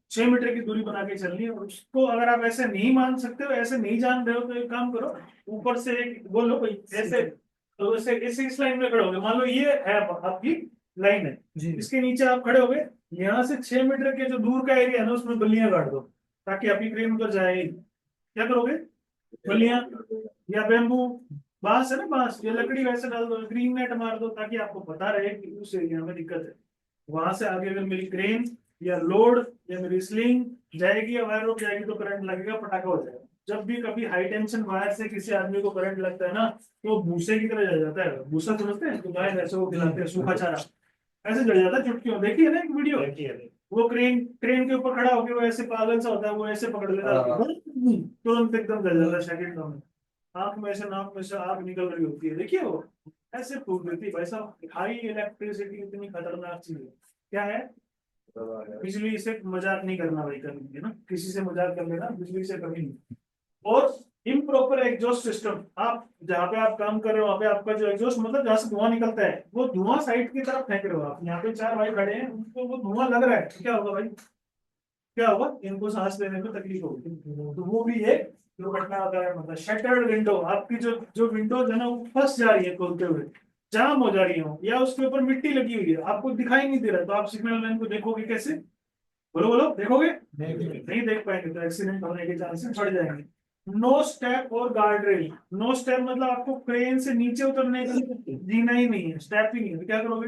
6 मीटर की दूरी बना के चलनी है। और उसको अगर आप ऐसे नहीं मान सकते हो, ऐसे नहीं जान रहे हो, तो एक काम करो, ऊपर से एक बोल लो भाई ऐसे, तो ऐसे ऐसे इस लाइन में खड़े हो गए, मान लो ये है आपकी लाइन है, इसके नीचे आप खड़े हो गए, यहाँ से 6 मीटर के जो दूर का एरिया है ना, उसमें बल्लियां गाड़ दो ताकि आपकी क्रेन उधर जाए। क्या करोगे? बल्लियां या बेम्बू, बांस है ना, बांस या लकड़ी, वैसे डाल दो, ग्रीन नेट मार दो, ताकि आपको पता रहे कि उस एरिया में दिक्कत है। वहां से आगे अगर मेरी क्रेन या लोड या मेरी स्लिंग जाएगी या वायर रोक जाएगी तो करंट लगेगा, पटाखा हो जाएगा। जब भी कभी हाई टेंशन वायर से किसी आदमी को करंट लगता है ना, तो भूसे की तरह जल जाता है। भूसा समझते हैं तो गाय ऐसे वो खिलाते हैं, सूखा चारा, ऐसे जल जाता है चुटकियों। देखिए ना एक वीडियो, वो क्रेन क्रेन के ऊपर खड़ा होकर वो ऐसे पागल सा होता है, वो ऐसे पकड़ लेता है, तुरंत एकदम जल जाता है सेकंड में। आंख में से नाक में से आग निकल रही होती है, देखिए वो ऐसे फूक देती है भाई साहब। हाई इलेक्ट्रिसिटी इतनी खतरनाक चीज है। क्या है? बिजली से मजाक नहीं करना भाई, कभी है ना, किसी से मजाक कर लेना, बिजली से कभी नहीं। और इम्प्रॉपर एग्जॉस्ट सिस्टम, आप जहाँ पे आप काम कर रहे हो वहाँ पे आपका जो एग्जॉस्ट, मतलब जहाँ से धुआं निकलता है, वो धुआं साइड की तरफ फेंक रहे हो आप। यहाँ पे 4 भाई खड़े हैं, उनको वो धुआं लग रहा है, तो क्या होगा भाई? क्या होगा? इनको सांस लेने में तकलीफ होगी, तो वो भी एक दुर्घटना का कारण होता है। शटर्ड विंडो, आपकी जो जो विंडोज है ना, वो फंस जा रही है खोलते हुए, जाम हो जा रही हो, या उसके ऊपर मिट्टी लगी हुई है, आपको दिखाई नहीं दे रहा, तो आप सिग्नल मैन को देखोगे कैसे? बोलो बोलो, देखोगे? नहीं देख पाएंगे तो एक्सीडेंट होने के चांसेस बढ़ जाएंगे। नो स्टेप और गार्ड रेल। नो स्टेप मतलब आपको क्रेन से नीचे उतरने का जीना ही नहीं है, स्टेप ही नहीं है, तो क्या करोगे?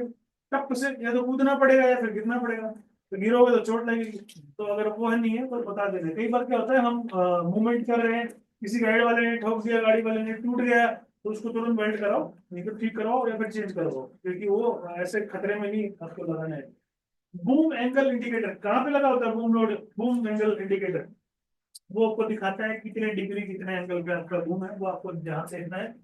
टप से या तो कूदना पड़ेगा या फिर गिरना पड़ेगा, तो गिरोगे तो चोट लगेगी। तो अगर वो है नहीं है तो बता देना। कई बार क्या होता है, हम मूवमेंट कर रहे हैं, किसी गाइड वाले ने ठोक दिया, गाड़ी वाले ने टूट गया, तो उसको तुरंत बेल्ट कराओ, नहीं तो ठीक कराओ या फिर चेंज कराओ, क्योंकि वो ऐसे खतरे में नहीं आपको लगाना है। बूम एंगल इंडिकेटर कहाँ पे लगा होता है? बूम एंगल इंडिकेटर, वो आपको दिखाता है कितने डिग्री कितने एंगल पे आपका बूम है, वो आपको ध्यान से देखना है।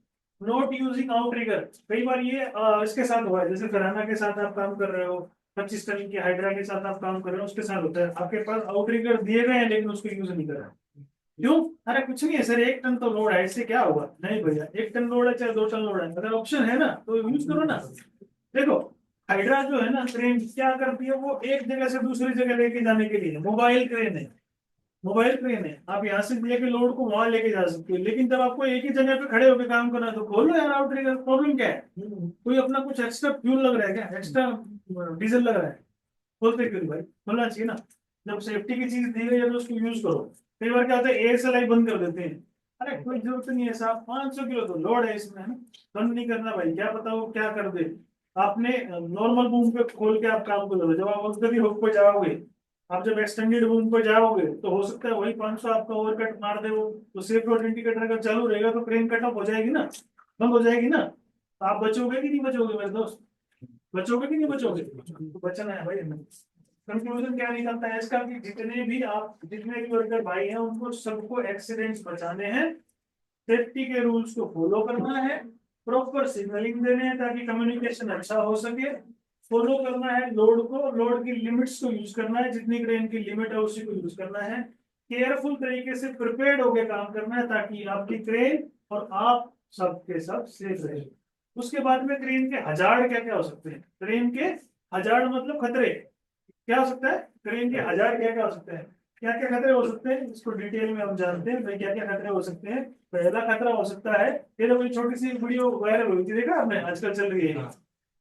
नोट यूजिंग आउटरिगर, कई बार ये इसके साथ हुआ है, जैसे कराना के साथ आप काम कर रहे हो, 25 टन की हाइड्रा के साथ आप काम कर रहे हो, उसके साथ होता है आपके पास आउटरिगर दिए गए हैं लेकिन उसको यूज नहीं कर रहा। क्यों? अरे कुछ नहीं है सर, 1 टन तो लोड है, इससे क्या होगा? नहीं भैया, 1 टन लोड है चाहे 2 टन लोड है, अगर ऑप्शन है ना तो यूज करो ना। देखो हाइड्रा जो है ना क्रेन, क्या करती है, वो एक जगह से दूसरी जगह लेके जाने के लिए मोबाइल क्रेन है। मोबाइल क्रेन है, आप यहाँ से लेके लोड को वहां लेके जा सकते हो, लेकिन जब आपको एक ही जगह पे खड़े होकर काम करना है तो खोल लो यार आउटरिगर, प्रॉब्लम क्या है? कोई अपना कुछ एक्स्ट्रा फ्यूल लग रहा है क्या? एक्स्ट्रा डीजल लग रहा है? खोलते क्यों नहीं भाई? खोलना चाहिए ना। जब सेफ्टी की चीज दी गई है तो उसको यूज करो। कई बार क्या होता है ASLI बंद कर देते हैं, अरे कोई जरूरत नहीं है साहब, 500 किलो तो लोड है इसमें, है ना, बंद नहीं करना भाई, क्या पता वो क्या कर दे। आपने नॉर्मल बूम पे खोल के आप काम करोगे, जब आप उधर ही हुक पे जाओगे, आप जब एक्सटेंडेड बूम पे जाओगे तो हो सकता है वही 500 आपका ओवरकट मार दे वो, तो सेफ रोड इंडिकेटर अगर चालू रहेगा तो क्रेन कट ऑफ हो जाएगी ना, बंद हो जाएगी ना, तो आप बचोगे कि नहीं बचोगे मेरे दोस्त, बचोगे कि नहीं बचोगे, तो बचना है भाई हमें। कंक्लूजन क्या निकलता है इसका कि जितने भी वर्कर भाई हैं उनको सबको एक्सीडेंट्स बचाने हैं, सेफ्टी के रूल्स को फॉलो करना है, प्रॉपर सिग्नलिंग देने हैं ताकि कम्युनिकेशन अच्छा हो सके, फॉलो करना है लोड को, लोड की लिमिट्स को यूज करना है, जितनी क्रेन की लिमिट है उसी को यूज करना है, केयरफुल तरीके से प्रिपेयर्ड होकर काम करना है ताकि आपकी क्रेन और आप सब के सब सेफ रहे। उसके बाद में क्रेन के हजार्ड क्या क्या हो सकते हैं, क्रेन के हजार्ड मतलब खतरे क्या हो सकता है, क्रेन के हजार्ड क्या क्या हो सकते हैं, क्या क्या खतरे हो सकते हैं, इसको डिटेल में हम जानते हैं भाई क्या क्या खतरे हो सकते हैं। पहला खतरा हो सकता है, ये तो कोई छोटी सी वीडियो वायरल हुई थी, देखा आपने, आजकल चल रही है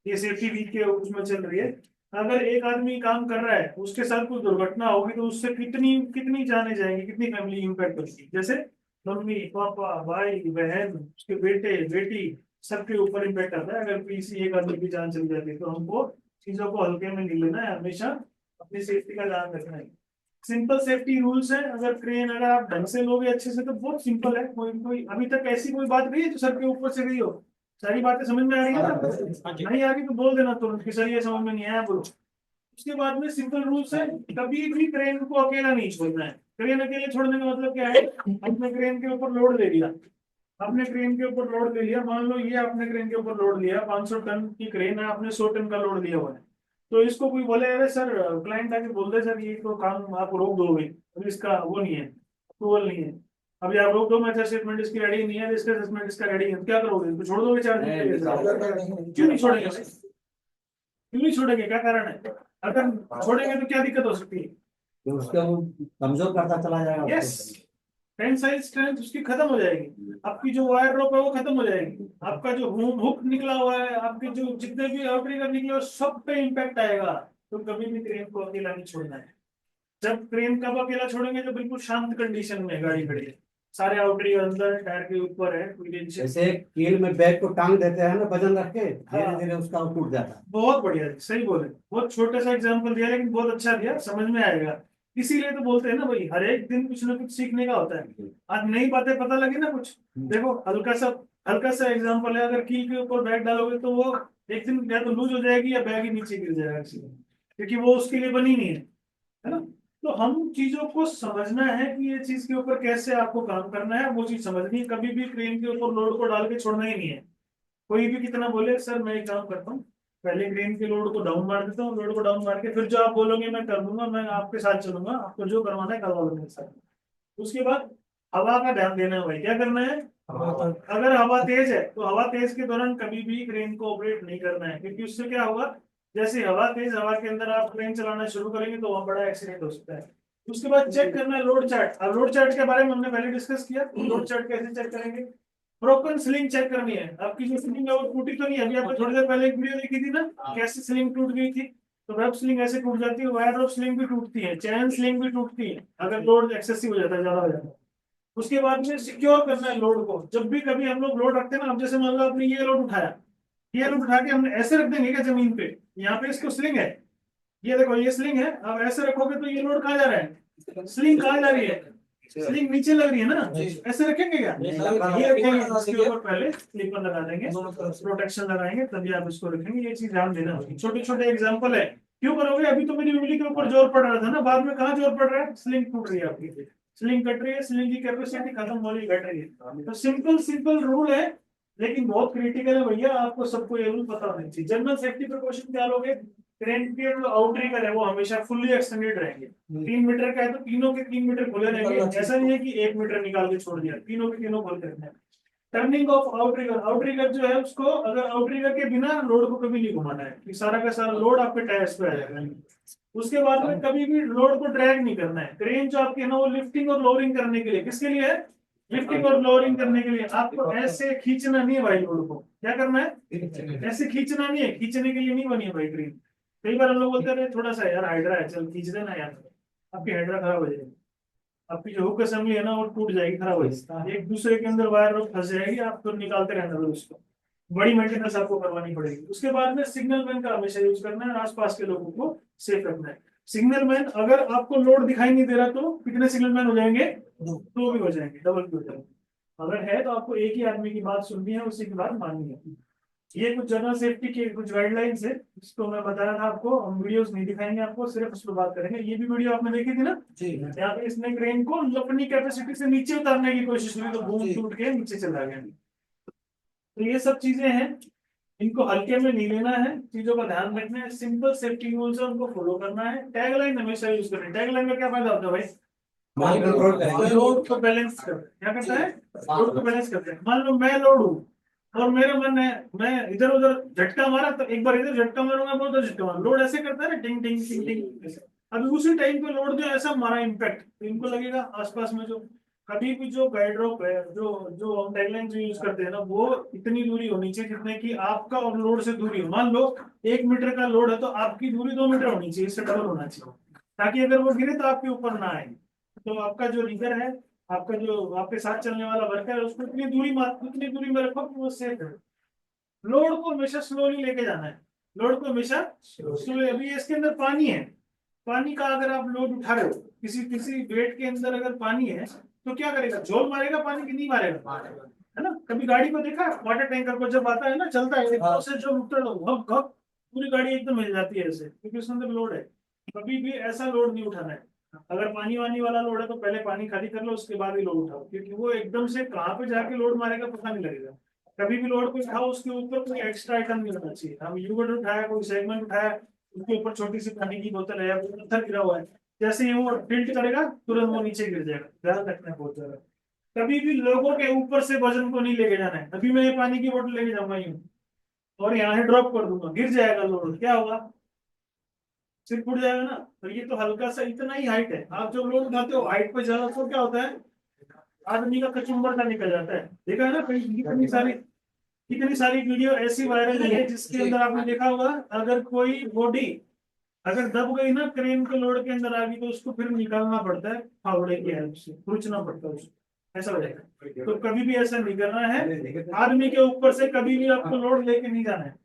ये सेफ्टी वीक के उसमें चल रही है, अगर एक आदमी काम कर रहा है उसके साथ कोई दुर्घटना होगी तो उससे कितनी कितनी जाने जाएंगी, कितनी फैमिली इंपैक्ट होगी, जैसे मम्मी पापा भाई बहन उसके बेटे बेटी सबके ऊपर इम्पैक्ट आता है, अगर किसी एक आदमी की जान चली जाती है तो हमको चीजों को हल्के में नहीं लेना है, हमेशा अपनी सेफ्टी का ध्यान रखना है। सिंपल सेफ्टी रूल्स है, अगर क्रेन अगर आप ढंग से लोगे अच्छे से तो बहुत सिंपल है, कोई कोई अभी तक ऐसी कोई बात नहीं है जो सर के ऊपर से गई हो, सारी बातें समझ में आ रही है ना, नहीं आ रही तो बोल देना तुरंत कि सर ये समझ में नहीं आया बोलो। उसके बाद में सिंपल रूल्स है, कभी भी क्रेन को अकेला नहीं छोड़ना है, क्रेन अकेले छोड़ने का मतलब क्या है, हमने क्रेन के ऊपर लोड ले लिया, आपने क्रेन के ऊपर लोड ले लिया, मान लो ये आपने क्रेन के ऊपर लोड लिया 500 टन की क्रेन है, आपने 100 टन का लोड लिया हुआ है, तो इसको कोई बोले अरे सर, क्लाइंट आके बोल दे सर ये तो काम आप रोक दोगे, अभी इसका वो नहीं है, अप्रूवल नहीं है, अभी आप रोक दो, मैं स्टेटमेंट इसकी रेडी नहीं है, इसका असेसमेंट इसका रेडी है, तो क्या करोगे, इसको छोड़ दोगे 4 दिन के लिए? क्यों नहीं छोड़ेंगे, क्यों नहीं छोड़ेंगे, क्या कारण है, अगर छोड़ेंगे तो क्या दिक्कत हो सकती है, तो उसका वो कमजोर करता चला जाएगा यस, टेंसाइल स्ट्रेंथ उसकी खत्म हो जाएगी, आपकी जो वायर रोप है वो खत्म हो जाएगी, आपका जो हुक निकला हुआ है, आपके जो जितने भी आउटरिगर निकले हुए सब पे इम्पैक्ट आएगा, तो कभी भी क्रेन को अकेला नहीं छोड़ना है। जब क्रेन कब अकेला छोड़ेंगे जब बिल्कुल शांत कंडीशन में गाड़ी खड़ी है, सारे आउटरिगर अंदर टायर के ऊपर है, कोई टेंशन। जैसे कील में बैग को टांग देते हैं ना वजन रख के, धीरे हाँ। धीरे उसका वो टूट जाता है। बहुत बढ़िया सही बोले, बहुत छोटा सा एग्जांपल दिया लेकिन बहुत अच्छा दिया, समझ में आएगा, इसीलिए तो बोलते हैं ना भाई हर एक दिन कुछ ना कुछ सीखने का होता है, आज नई बातें पता लगी ना कुछ, देखो हल्का सा एग्जांपल है, अगर कील के ऊपर बैग डालोगे तो वो एक दिन या तो लूज हो जाएगी या बैग ही नीचे गिर जाएगा क्योंकि वो उसके लिए बनी नहीं है ना। तो हम चीजों को समझना है कि ये चीज के ऊपर कैसे आपको काम करना है, वो चीज समझनी है, कभी भी क्रेन के ऊपर लोड को डाल के छोड़ना ही नहीं है। कोई भी कितना बोले सर मैं एक काम करता हूँ, पहले क्रेन के लोड को डाउन मार देता हूँ, लोड को डाउन मार के फिर जो आप बोलोगे मैं कर दूंगा, मैं आपके साथ चलूंगा, आपको जो करवाना है करवा लो मेरे साथ। उसके बाद हवा का ध्यान देना है भाई, क्या करना है, अगर हवा तेज है तो हवा तेज के दौरान कभी भी क्रेन को ऑपरेट नहीं करना है, क्योंकि उससे क्या होगा, जैसे हवा तेज, हवा के अंदर आप क्रेन चलाना शुरू करेंगे तो वहां बड़ा एक्सीडेंट हो सकता है। उसके बाद चेक करना है लोड चार्ट, अब लोड चार्ट के बारे में हमने पहले डिस्कस किया, लोड चार्ट कैसे चेक करेंगे, ब्रोकन स्लिंग चेक करनी है, आपकी जो स्लिंग है वो टूटी तो नहीं है, अभी आपने थोड़ी देर पहले एक वीडियो देखी थी ना, कैसे स्लिंग टूट गई थी, तो वेब स्लिंग ऐसे टूट जाती है, वायर रोप स्लिंग भी टूटती है, चैन स्लिंग भी टूटती है अगर लोड एक्सेसिव हो जाता है, ज्यादा हो जाता है। उसके बाद में सिक्योर करना है लोड को, जब भी कभी हम लोग लोड रखते हैं ना, अब जैसे मान लो आपने ये लोड उठाया, ये लोड उठा के हमने ऐसे रख देंगे क्या जमीन पे, यहाँ पे इसको स्लिंग है, ये देखो ये स्लिंग है, अब ऐसे रखोगे तो ये लोड कहाँ जा रहा है, स्लिंग कहाँ जा रही है, स्लिंग नीचे लग रही है ना, ऐसे रखेंगे क्या, ये रखेंगे, इसके ऊपर पहले स्लीपर लगा देंगे, प्रोटेक्शन लगाएंगे तभी आप इसको रखेंगे, ये चीज ध्यान देना। छोटे छोटे एग्जांपल है, क्यों करोगे, अभी तो मेरी उंगली के ऊपर जोर पड़ रहा था ना, बाद में कहाँ जोर पड़ रहा है, स्लिंग टूट रही है आपकी, स्लिंग कट रही है, स्लिंग की कैपेसिटी खत्म हो रही घट रही है, तो सिंपल रूल है लेकिन बहुत क्रिटिकल है भैया, आपको सबको ये रूल पता होना चाहिए। जनरल सेफ्टी प्रिकॉशन क्या लोगे, क्रेन के जो आउटरिगर है वो हमेशा फुल्ली एक्सटेंडेड रहेंगे, 3 मीटर का है तो तीनों के 3 मीटर खुले रहेंगे, ऐसा नहीं है कि 1 मीटर निकाल के छोड़ दिया, तीनों के तीनों खोल के रखना है। टर्निंग ऑफ आउटरिगर, आउटरिगर जो है उसको अगर आउटरिगर के बिना लोड को कभी नहीं घुमाना है, कि सारा का सारा लोड आपके टायर्स पे आ जाएगा। उसके बाद में कभी भी लोड को ड्रैग नहीं करना है, क्रेन जो आपकी है ना वो लिफ्टिंग और लोअरिंग करने के लिए, किसके लिए है, लिफ्टिंग और लोअरिंग करने के लिए, आपको ऐसे खींचना नहीं है भाई, लोड को क्या करना है, ऐसे खींचना नहीं है, खींचने के लिए नहीं बनी है भाई क्रेन। कई बार हम लोग बोलते हैं थोड़ा सा यार हाइड्रा है चल खींच देना यार, आपकी हाइड्रा खराब हो जाएगी, आपकी जो हुक असेंबली है ना वो टूट जाएगी, खराब हो जाएगी, एक दूसरे के अंदर वायर रोप फंस जाएगी, आप तो निकालते रहना रोज उसको, बड़ी मेंटेनेंस आपको करवानी पड़ेगी। उसके बाद में सिग्नल मैन का हमेशा यूज करना है और आसपास के लोगों को सेफ रखना है। सिग्नल मैन अगर आपको लोड दिखाई नहीं दे रहा तो कितने सिग्नल मैन हो जाएंगे? दो भी हो जाएंगे, डबल भी हो जाएंगे। अगर है तो आपको एक ही आदमी की बात सुननी है, उसी की बात माननी है। ये कुछ जनरल सेफ्टी के कुछ गाइडलाइंस है, जिसको मैं बता रहा था आपको। हम वीडियोस नहीं दिखाएंगे आपको, सिर्फ उस पर बात करेंगे। ये भी वीडियो आपने देखी थी ना, यहाँ पे इसने क्रेन को अपनी कैपेसिटी से नीचे उतारने की कोशिश की तो बूम टूट के नीचे चला गया। तो ये सब चीजें हैं, इनको हल्के में नहीं लेना है, चीजों का ध्यान रखना है, सिंपल सेफ्टी रूल्स है उनको फॉलो करना है। टैगलाइन हमेशा यूज करें। टैगलाइन का क्या फायदा होता है भाई? मान कंट्रोल करेंगे। लोड को बैलेंस कर, क्या करता है? लोड को बैलेंस करते हैं। मान लो मैं लोड हूँ और मेरा मन है मैं इधर उधर झटका मारा, तो एक बार इधर झटका मारूंगा, बहुत उधर झटका मारा, लोड ऐसे करता है ना, टिंग टिंग टिंग टिंग। अभी उसी टाइम पे लोड जो ऐसा मारा इम्पैक्ट, तो इनको लगेगा आसपास में जो कभी भी जो गाइड रोप है, जो जो हम टैगलाइन जो यूज करते हैं ना, वो इतनी दूरी होनी चाहिए जितने की आपका और लोड से दूरी हो। मान लो 1 मीटर का लोड है तो आपकी दूरी 2 मीटर होनी चाहिए, इससे डबल होना चाहिए, ताकि अगर वो गिरे तो आपके ऊपर ना आए। तो आपका जो लीडर है, आपका जो आपके साथ चलने वाला वर्कर है, उसको उतनी दूरी में रखो कि वो सेफ है। लोड को हमेशा स्लोली लेके जाना है, लोड को हमेशा स्लोली। अभी इसके अंदर पानी है, पानी का अगर आप लोड उठा रहे हो, किसी किसी वेट के अंदर अगर पानी है तो क्या करेगा? जोर मारेगा पानी की नहीं मारेगा? है ना? कभी गाड़ी को देखा, वाटर टैंकर को जब आता है ना, चलता है एकदम से जो उतर पूरी गाड़ी एकदम हिल जाती है ऐसे, क्योंकि उसके अंदर लोड है। कभी भी ऐसा लोड नहीं उठाना है। अगर पानी वानी वाला लोड है तो पहले पानी खाली कर लो, उसके बाद ही लोड उठाओ, क्योंकि वो एकदम से कहाँ पे जाके लोड मारेगा पता नहीं लगेगा। कभी भी लोड को उठाओ, उसके ऊपर कोई एक्स्ट्रा आइटम नहीं होना चाहिए। हम यूगर्ट उठाया, कोई सेगमेंट उठाया, उसके ऊपर छोटी सी पानी की बोतल है या कोई पत्थर गिरा हुआ है, जैसे ही वो टिल्ट करेगा तुरंत वो नीचे गिर जाएगा। ध्यान रखना है बहुत ज्यादा। कभी भी लोगों के ऊपर से वजन को नहीं लेके जाना है। अभी मैं ये पानी की बोतल लेके जाऊंगा यूं और यहाँ से ड्रॉप कर दूंगा, गिर जाएगा लोड, क्या होगा? सिर फूट जाएगा ना। तो ये तो हल्का सा इतना ही हाइट है, आप जो लोड उठाते हो हाइट पे ज्यादा तो क्या होता है, आदमी का कचुम्बर सा निकल जाता है। देखा है ना कहीं, कितनी सारी वीडियो ऐसी वायरल हुई है जिसके अंदर आपने देखा होगा, अगर कोई बॉडी अगर दब गई ना क्रेन के लोड के अंदर आ गई तो उसको फिर निकालना पड़ता है फावड़े की हेल्प से, खींचना पड़ता है उसको, ऐसा हो जाएगा। तो कभी भी ऐसा नहीं करना है, आदमी के ऊपर से कभी भी आपको लोड लेके नहीं जाना है।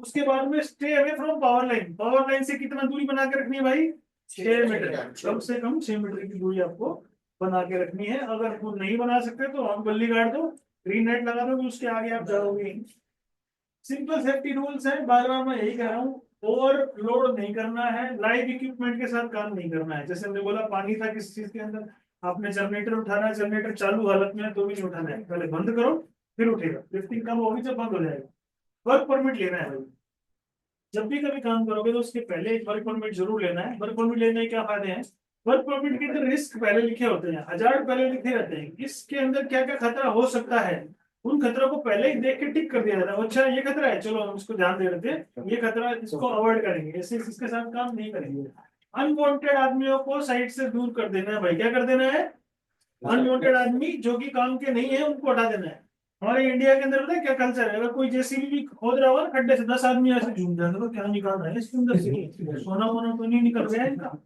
उसके बाद में stay away from power line. Power line से कितना दूरी बना के रखनी है भाई? 6 मीटर, कम से कम 6 मीटर की दूरी आपको बना के रखनी है। अगर वो नहीं बना सकते तो आप बल्ली गाड़ दो, ग्रीन नेट लगा दो, उसके आगे आप जाओगे। सिंपल सेफ्टी रूल्स है, बार बार मैं यही कह रहा हूँ। ओवर लोड नहीं करना है, लाइव इक्विपमेंट के साथ काम नहीं करना है। जैसे हमने बोला पानी था किस चीज के अंदर, आपने जनरेटर उठाना है, जनरेटर चालू हालत में है तो भी नहीं उठाना है, पहले बंद करो फिर उठेगा। लिफ्टिंग कम होगी जब बंद हो जाएगा। वर्क परमिट लेना है भाई, जब भी कभी काम करोगे तो उसके पहले एक वर्क परमिट जरूर लेना है। वर्क परमिट लेने के क्या फायदे हैं? वर्क परमिट के अंदर रिस्क पहले लिखे होते हैं, हजार पहले लिखे रहते हैं, इसके अंदर क्या क्या खतरा हो सकता है, उन खतरों को पहले ही देख के टिक कर दिया जाता है। अच्छा ये खतरा है, चलो हम इसको ध्यान दे रहे थे, ये खतरा इसको अवॉइड करेंगे, ऐसे इसके साथ काम नहीं करेंगे। अनवांटेड आदमियों को साइड से दूर कर देना है भाई। क्या कर देना है? अनवांटेड आदमी जो कि काम के नहीं है उनको हटा देना है। हमारे इंडिया के अंदर पता है क्या कल्चर है? अगर कोई जेसीबी भी खोद रहा होगा ना खड्डे से, 10 आदमी ऐसे झूम जाएंगे, तो क्या निकाल रहा है इसके अंदर से, सोना वोना तो नहीं निकल रहा है इनका,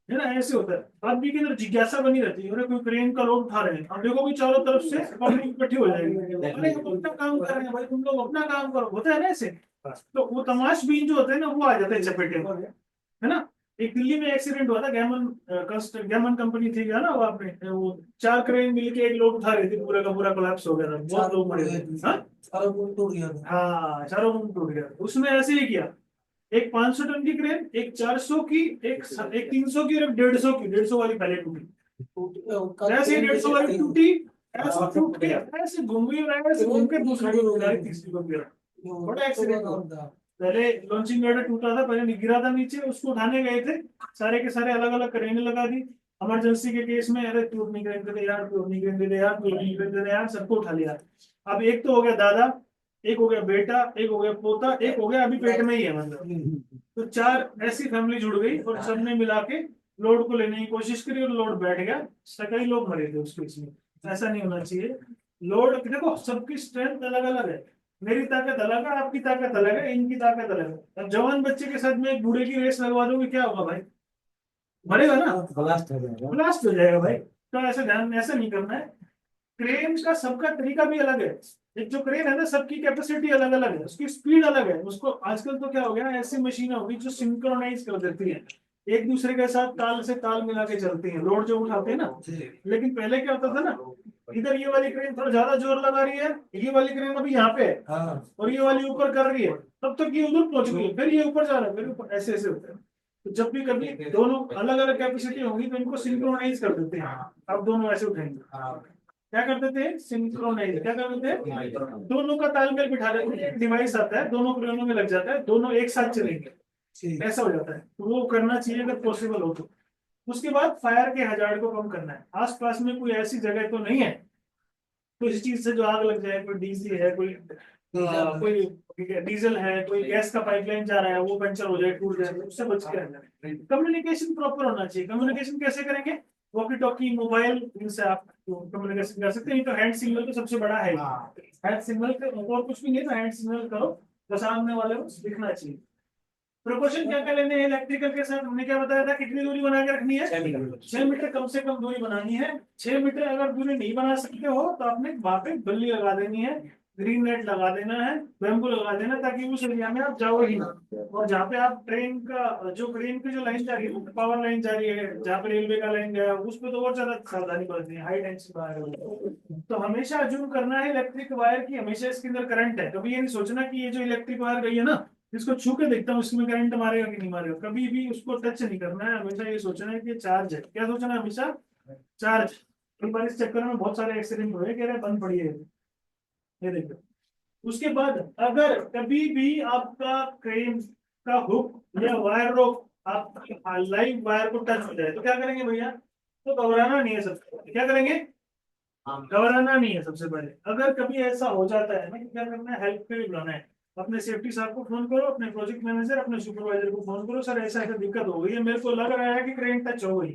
है ना? ऐसे होता है। आदमी के अंदर जिज्ञासा बनी रहती है, अरे कोई क्रेन का लोड उठा रहे हैं, अब देखो भी चारों तरफ से पब्लिक इकट्ठी हो जाएगी, अरे हम अपना काम कर रहे हैं भाई, तुम लोग अपना काम करो, होता है ना ऐसे। तो वो तमाशबीन जो होते हैं ना वो आ जाते हैं चपेटे में, है ना? एक दिल्ली में एक्सीडेंट हुआ था, गैमन कंपनी थी क्या ना, वो आपने वो 4 क्रेन मिलके एक लोड उठा रहे थे, पूरा का पूरा कोलैप्स हो गया था, बहुत लोग मरे थे। हाँ सारा बोल टूट गया था। हाँ, चारों रूम टूट गया। उसमें ऐसे ही किया, एक 500 टन की क्रेन, एक 400 की, एक 300 की और एक 150 की, 150 वाली पहले टूटी, ऐसे 150 वाली टूटी, ऐसे टूट के ऐसे घूम गई और ऐसे घूम के दूसरी को गिरा, तीसरी को गिरा। बड़ा एक्सीडेंट हुआ। पहले लॉन्चिंग गार्डर टूटा था, पहले गिरा था नीचे, उसको उठाने गए थे, सारे के सारे अलग अलग क्रेन लगा दी। इमरजेंसी के केस में अरे तू अपनी क्रेन दे दे यार, तू अपनी क्रेन दे दे यार, तू अपनी क्रेन दे दे यार, सबको उठा लिया। अब एक तो हो गया दादा, एक हो गया बेटा, एक हो गया पोता, एक हो गया अभी पेट में ही है मतलब। तो 4 ऐसी फैमिली जुड़ गई और सबने मिला के लोड को लेने की कोशिश करी और लोड बैठ गया। कई लोग मरे थे उस केस में। ऐसा नहीं होना चाहिए। लोड देखो सबकी स्ट्रेंथ अलग अलग है, मेरी ताकत अलग है, आपकी ताकत अलग है, इनकी ताकत अलग है। अब जवान बच्चे के साथ में एक बूढ़े की रेस लगवा दोगे, क्या होगा भाई? मरेगा ना, ब्लास्ट हो जाएगा। ब्लास्ट हो जाएगा भाई। तो ऐसे ध्यान ऐसा नहीं करना है। क्रेन का सबका तरीका भी अलग है। एक जो क्रेन है ना, सबकी कैपेसिटी अलग अलग है, उसकी स्पीड अलग है। उसको आजकल तो क्या हो गया, ऐसी मशीन होगी जो सिंक्रोनाइज कर देती है, एक दूसरे के साथ ताल से ताल मिला के चलती है, लोड जो उठाते हैं ना। लेकिन पहले क्या होता था ना, इधर ये वाली क्रेन थोड़ा ज्यादा जोर लगा रही है, ये वाली क्रेन अभी यहाँ पे है, और ये वाली ऊपर कर रही है, तब तक ये उधर पहुंच गई, फिर ये ऊपर जा रहा है, फिर ऊपर, ऐसे ऐसे होता है। तो जब भी कभी दोनों अलग अलग कैपेसिटी होगी तो इनको सिंक्रोनाइज कर देते हैं। अब दोनों ऐसे उठाएंगे, क्या कर देते हैं, सिंक्रोनाइज। क्या कर देते हैं, दोनों का तालमेल बिठा देते हैं, एक डिवाइस आता है, दोनों क्रेनों में लग जाता है, दोनों एक साथ चलेंगे, ऐसा हो जाता है। तो वो करना चाहिए अगर पॉसिबल हो तो। उसके बाद फायर के हजार्ड को कम करना है। आसपास में कोई ऐसी जगह तो नहीं है तो इस चीज से जो आग लग जाए, कोई डीसी है, कोई डीजल है, कोई गैस का पाइपलाइन जा रहा है, वो पंचर हो जाए, टूट जाए, उससे बच के रहना है। कम्युनिकेशन प्रॉपर होना चाहिए। कम्युनिकेशन कैसे करेंगे, वॉकी टॉकी, मोबाइल, इनसे आप कम्युनिकेशन कर सकते हैं। तो हैंड सिग्नल तो सबसे बड़ा है, हैंड सिग्नल और कुछ भी नहीं, तो हैंड सिग्नल करो तो सामने वाले को दिखना चाहिए। प्रिकॉशन क्या क्या लेने हैं इलेक्ट्रिकल के साथ, हमने क्या बताया था, कितनी दूरी बना के रखनी है, 6 मीटर कम से कम दूरी बनानी है। 6 मीटर अगर दूरी नहीं बना सकते हो तो आपने वहां पे बल्ली लगा देनी है, ग्रीन नेट लगा देना है, बैम्बू लगा देना, ताकि उस एरिया में आप जाओ ही ना। और जहाँ पे आप ट्रेन का जो क्रेन की जो लाइन जा रही है, पावर लाइन जा रही है, जहाँ पे रेलवे का लाइन गया उस पर तो और ज्यादा सावधानी बरतनी है, हाई टेंशन वायर है। तो हमेशा अज्यूम करना है इलेक्ट्रिक वायर की हमेशा इसके अंदर करंट है। कभी ये नहीं सोचना कि ये जो इलेक्ट्रिक वायर गई है ना, इसको छू के देखता हूँ इसमें करंट मारेगा कि नहीं मारेगा, कभी भी उसको टच नहीं करना है। हमेशा ये सोचना है कि चार्ज है। क्या सोचना है हमेशा, चार्ज। एक बार इस चक्कर में बहुत सारे एक्सीडेंट हुए, कह रहे बंद पड़ी है, ये देखो। उसके बाद अगर कभी भी आपका क्रेन का हुक या वायर रोप आप लाइव वायर को टच हो जाए तो क्या करेंगे भैया, तो घबराना नहीं है। सबसे क्या करेंगे, घबराना नहीं है। सबसे पहले अगर कभी ऐसा हो जाता है ना, तो क्या करना है, हेल्प के लिए बुलाना है। अपने सेफ्टी साहब को फोन करो, अपने प्रोजेक्ट मैनेजर, अपने सुपरवाइजर को फोन करो, सर ऐसा ऐसा दिक्कत हो गई है, मेरे को लग रहा है कि क्रेन टच हो गई।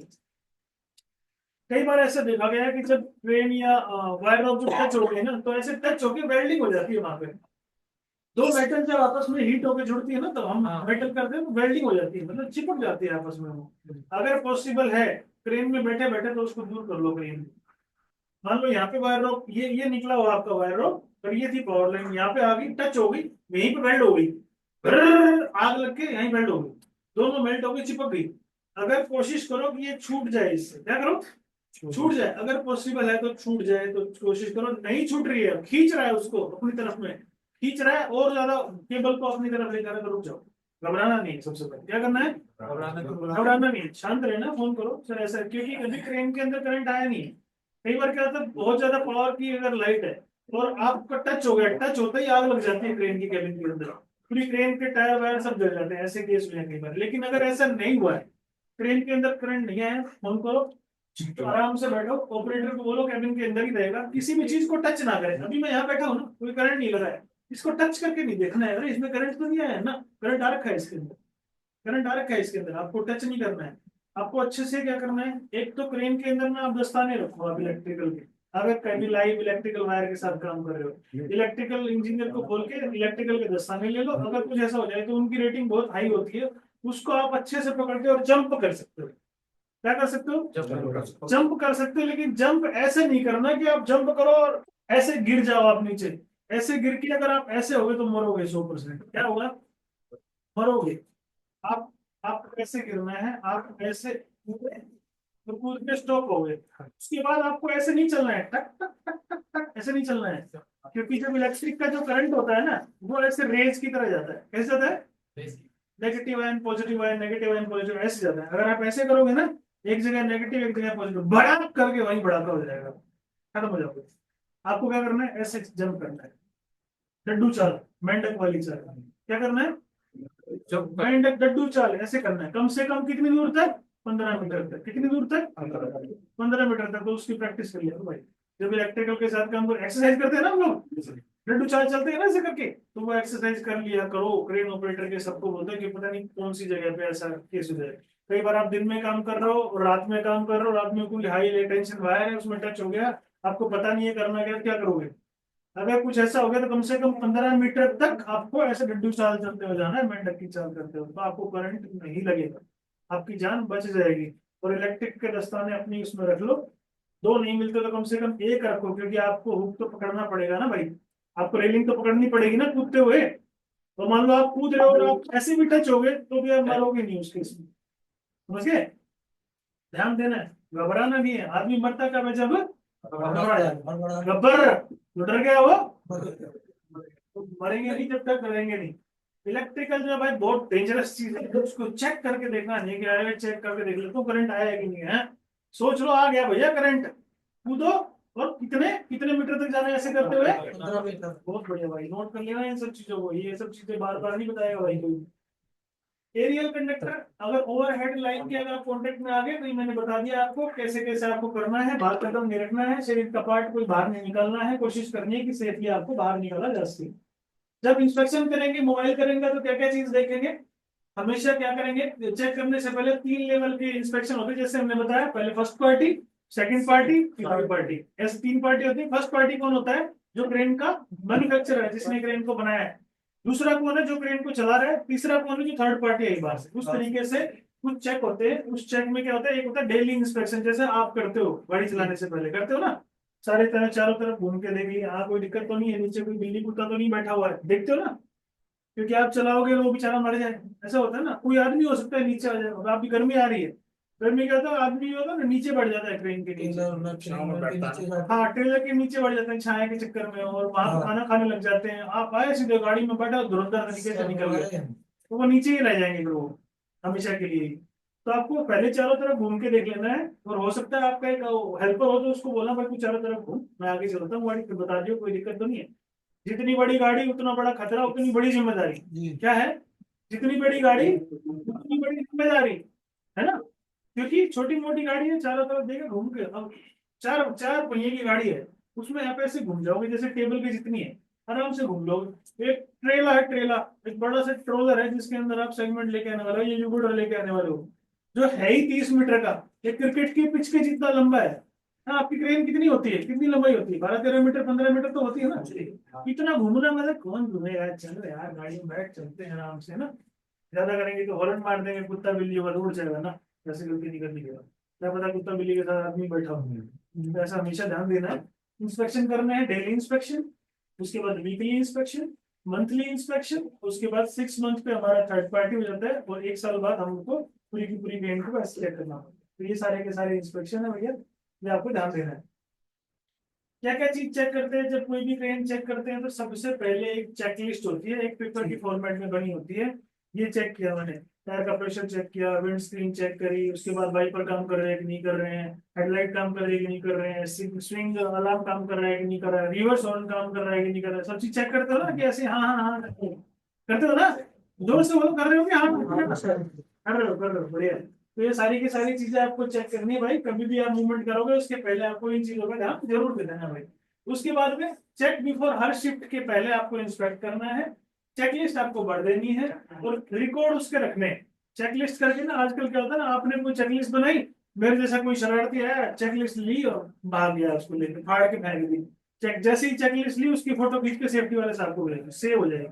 कई बार ऐसा देखा गया है कि जब ट्रेन या वायर रोप जब टच हो गई ना, तो ऐसे टच होकर वेल्डिंग हो जाती है वहां पे। दो मेटल जब आपस में हीट होकर जुड़ती है ना, तो हम मेटल करते हैं तो वेल्डिंग हो जाती है, मतलब चिपक जाती है आपस में वो। अगर पॉसिबल है क्रेन में बैठे बैठे तो उसको दूर कर लो क्रेन। मान लो यहाँ पे वायर रोप, ये निकला हुआ आपका वायर रोप, और ये थी पावर लाइन, यहाँ पे आ गई, टच हो गई, यहीं पे वेल्ड हो गई, आग लग के यहीं वेल्ड हो गई, दोनों मेल्ट हो गई, चिपक गई। अगर कोशिश करो कि ये छूट जाए, इससे क्या करो, छूट जाए। अगर पॉसिबल है तो छूट जाए तो कोशिश करो। नहीं छूट रही है, खींच रहा है उसको अपनी तरफ में, खींच रहा है और ज्यादा केबल को अपनी तरफ लेकर आकर रुक जाओ। घबराना नहीं है। सबसे पहले क्या करना है, घबराना नहीं है, शांत रहना। फोन करो सर ऐसा, क्योंकि कभी क्रेन के अंदर करंट आया नहीं है। कई बार क्या होता है, बहुत ज्यादा पावर की अगर लाइट है और आपका टच हो गया, टच होता ही आग लग जाती है क्रेन की केबिन के अंदर, पूरी क्रेन के टायर वायर सब जल जाते हैं, ऐसे केस हुए हैं कई बार। लेकिन अगर ऐसा नहीं हुआ है, ट्रेन के अंदर करंट नहीं आया, फोन करो, तो आराम से बैठो, ऑपरेटर को बोलो कैबिन के अंदर ही रहेगा, किसी भी चीज को टच ना करे। अभी मैं यहाँ बैठा हूँ ना, कोई करंट नहीं लगा है, इसको टच करके नहीं देखना है, अरे इसमें करंट तो नहीं आया है ना, करंट आ रखा है इसके अंदर, करंट आ रखा है इसके अंदर, आपको टच नहीं करना है। आपको अच्छे से क्या करना है, एक तो क्रेन के अंदर ना आप दस्ताने रखो आप इलेक्ट्रिकल के, अगर कभी लाइव इलेक्ट्रिकल वायर के साथ काम कर रहे हो, इलेक्ट्रिकल इंजीनियर को खोल के इलेक्ट्रिकल के दस्ताने ले लो। अगर कुछ ऐसा हो जाए तो उनकी रेटिंग बहुत हाई होती है, उसको आप अच्छे से पकड़ के और जंप कर सकते हो। क्या कर सकते हो, जंप कर सकते हो। लेकिन जंप ऐसे नहीं करना कि आप जंप करो और ऐसे गिर जाओ आप नीचे। ऐसे गिर के अगर आप ऐसे हो गए तो मरोगे 100%। क्या होगा, मरोगे आप। आपको कैसे गिरना है, आप ऐसे कूदे, तो कूद के स्टॉप हो गए। उसके बाद आपको ऐसे नहीं चलना है, टक टक टक टक टक, ऐसे नहीं चलना है। क्योंकि जब इलेक्ट्रिक का जो करंट होता है ना, वो ऐसे रेज की तरह जाता है। कैसे जाता है, negative ion positive ion, negative ion positive, ऐसे जाता है। अगर आप ऐसे करोगे ना, एक जगह नेगेटिव एक जगह पॉजिटिव, बड़ा करके वहीं बढ़ाता हो जाएगा, खत्म हो जाओगे। आपको क्या करना है, ऐसे जंप करना है, डड्डू चाल, मेंढक वाली चाल। क्या करना है, मेंढक डड्डू चाल ऐसे करना है। कम से कम कितनी दूर तक, 15 मीटर तक। कितनी दूर तक, 15 मीटर तक। तो उसकी प्रैक्टिस करिए भाई। जब इलेक्ट्रिकल के साथ काम कर एक्सरसाइज करते हैं ना हम लोग, डड्डू चाल चलते हैं ना ऐसे करके, तो वो एक्सरसाइज कर लिया करो। क्रेन ऑपरेटर के सबको बोलते हैं कि पता नहीं कौन सी जगह पे ऐसा केस हो जाए। कई बार आप दिन में काम कर रहे हो और रात में काम कर रहे हो, रात में कोई हाई टेंशन वायर है उसमें टच हो गया, आपको पता नहीं है करना क्या करोगे। अगर कुछ ऐसा हो गया तो कम से कम 15 मीटर तक आपको ऐसे डड्डू चाल चलते हो जाना है, मेंढक की चाल करते हो, तो आपको करंट नहीं लगेगा, आपकी जान बच जाएगी। और इलेक्ट्रिक के दस्ताने अपनी उसमें रख लो, दो नहीं मिलते तो कम से कम एक रखो, क्योंकि आपको हुक तो पकड़ना पड़ेगा ना भाई, आपको रेलिंग तो पकड़नी पड़ेगी ना कूदते हुए। तो मान लो आप कूद रहे हो और आप ऐसे भी टच हो गए तो भी आप मारोगे नहीं उसके इसमें, समझ गए? ध्यान देना है, घबराना नहीं है। आदमी मरता कब है? जब घबरा जाए। गब्बर तो डर गया वो, तो मरेंगे नहीं जब तक डरेंगे नहीं। इलेक्ट्रिकल जो है भाई बहुत डेंजरस चीज है, तो उसको चेक करके देखना नहीं कि अरे चेक करके देख ले तो करंट आया है कि नहीं है। सोच लो आ गया भैया करंट, कूदो, और कितने कितने मीटर तक जाना है ऐसे करते हुए? 15 मीटर। बहुत बढ़िया भाई, नोट कर लेना इन सब चीजों को, ये सब चीजें बार बार नहीं बताएगा भाई कोई। एरियल कंडक्टर, अगर ओवरहेड लाइन के अगर आप कॉन्टेक्ट में आ गए तो ये मैंने बता दिया आपको कैसे कैसे आपको करना है। बाहर कदम नहीं रखना है, शरीर का पार्ट कोई बाहर नहीं निकालना है, कोशिश करनी है कि सेफली आपको बाहर निकाला जा सके। जब इंस्पेक्शन करेंगे, मोबाइल करेंगे, तो क्या क्या चीज देखेंगे? हमेशा क्या करेंगे, चेक करने से पहले 3 लेवल के इंस्पेक्शन होते हैं, जैसे हमने बताया पहले first party, second party, third party, ऐसे 3 पार्टी होती है। फर्स्ट पार्टी कौन होता है? जो क्रेन का मैन्युफैक्चरर है, जिसने क्रेन को बनाया है। दूसरा कौन है? जो क्रेन को चला रहा है। तीसरा कौन है? जो थर्ड पार्टी है। एक बार से उस तरीके से कुछ चेक होते हैं। उस चेक में क्या होता है? एक होता है डेली इंस्पेक्शन, जैसे आप करते हो गाड़ी चलाने से पहले, करते हो ना, सारे तरह चारों तरफ घूम के देखेंगे यहाँ कोई दिक्कत तो नहीं है, नीचे कोई बिल्ली कुत्ता तो नहीं बैठा हुआ है, देखते हो ना, क्योंकि आप चलाओगे वो बेचारा मर जाए। ऐसा होता है ना, कोई आदमी हो सकता है नीचे आ जाए। अब आपकी गर्मी आ रही है, गर्मी क्या होता है, आदमी होता है ना नीचे बैठ जाता है क्रेन के नीचे। हाँ, ट्रेलर के नीचे बैठ जाते हैं छाया के चक्कर में, और वहां पे खाना खाने लग जाते हैं। आप आए सीधे गाड़ी में बैठा, धुरंधर तरीके से निकल गए, तो वो नीचे ही रह जाएंगे फिर वो हमेशा के लिए। तो आपको पहले चारों तरफ घूम के देख लेना है, और हो सकता है आपका एक हेल्पर हो तो उसको बोलना भाई तू चारों तरफ घूम, मैं आगे चलता हूँ गाड़ी, फिर बता दियो, कोई दिक्कत तो नहीं है। जितनी बड़ी गाड़ी उतना बड़ा खतरा, उतनी बड़ी जिम्मेदारी। क्या है? जितनी बड़ी गाड़ी उतनी बड़ी जिम्मेदारी, है ना? क्योंकि छोटी मोटी गाड़ी है, चारों तरफ देखे घूम के। अब चार चार पहिए की गाड़ी है, उसमें आप ऐसे घूम जाओगे जैसे टेबल की जितनी है, आराम से घूम लोगे। एक ट्रेला है, ट्रेला एक बड़ा सा ट्रोलर है, जिसके अंदर आप सेगमेंट लेके आने वाले हो, ये युगुड़ लेके आने वाले हो, जो है ही 30 मीटर का, ये क्रिकेट की पिच के जितना लंबा है। हाँ, आपकी क्रेन कितनी होती है, कितनी लंबाई होती है? 12-13 मीटर, 15 मीटर तो होती है ना। इतना घूमना मतलब कौन घूमेगा? चलो यार गाड़ी में बैठ चलते हैं आराम से ना। ज्यादा करेंगे तो हॉर्न मार देंगे, कुत्ता बिल्ली होगा तो उड़ जाएगा ना। ऐसे गलती नहीं करनी है, क्या पता कुत्ता बिल्ली के साथ आदमी बैठा हो। तो ऐसा हमेशा ध्यान देना है। इंस्पेक्शन करना है, डेली इंस्पेक्शन, उसके बाद वीकली इंस्पेक्शन, मंथली इंस्पेक्शन, उसके बाद 6 मंथ पे हमारा थर्ड पार्टी हो जाता है, और 1 साल बाद हमको पूरी की पूरी क्रेन को ऐसे चेक करना होता है। तो ये सारे के सारे इंस्पेक्शन है भैया, ये आपको ध्यान देना है। क्या क्या चीज चेक करते हैं जब कोई भी क्रेन चेक करते हैं? तो सबसे पहले एक चेकलिस्ट होती है, एक पेपर की फॉर्मेट में बनी होती है। ये चेक किया मैंने, टायर का प्रेशर चेक किया, विंड स्क्रीन चेक करी, उसके बाद वाइपर काम कर रहे हैं कि नहीं कर रहे हैं, हेडलाइट काम कर रही है कि नहीं कर रहे हैं, स्विंग अलार्म काम कर रहा है कि नहीं कर रहा है, रिवर्स हॉर्न काम कर रहा है कि नहीं कर रहा है, सब चीज चेक करते हो ना कि ऐसे हाँ हाँ हाँ करते हो ना? जोर से बोलो, कर रहे हो कि हाँ कर रहे हो, बढ़िया। तो ये सारी की सारी चीजें आपको चेक करनी है भाई। कभी भी आप मूवमेंट करोगे उसके पहले आपको इन चीजों का ध्यान जरूर दे देना भाई। उसके बाद में चेक बिफोर, हर शिफ्ट के पहले आपको इंस्पेक्ट करना है, चेकलिस्ट आपको भर देनी है, और रिकॉर्ड उसके रखने हैं। चेकलिस्ट करके ना, आजकल क्या होता है ना, आपने कोई चेकलिस्ट बनाई, मेरे जैसा कोई शरारती है, चेकलिस्ट ली और भाग गया, उसको लेकर फाड़ के फेंक दी। चेक जैसे ही चेकलिस्ट ली, उसकी फोटो खींच के सेफ्टी वाले साहब को भेजेगी, सेव हो जाएगी।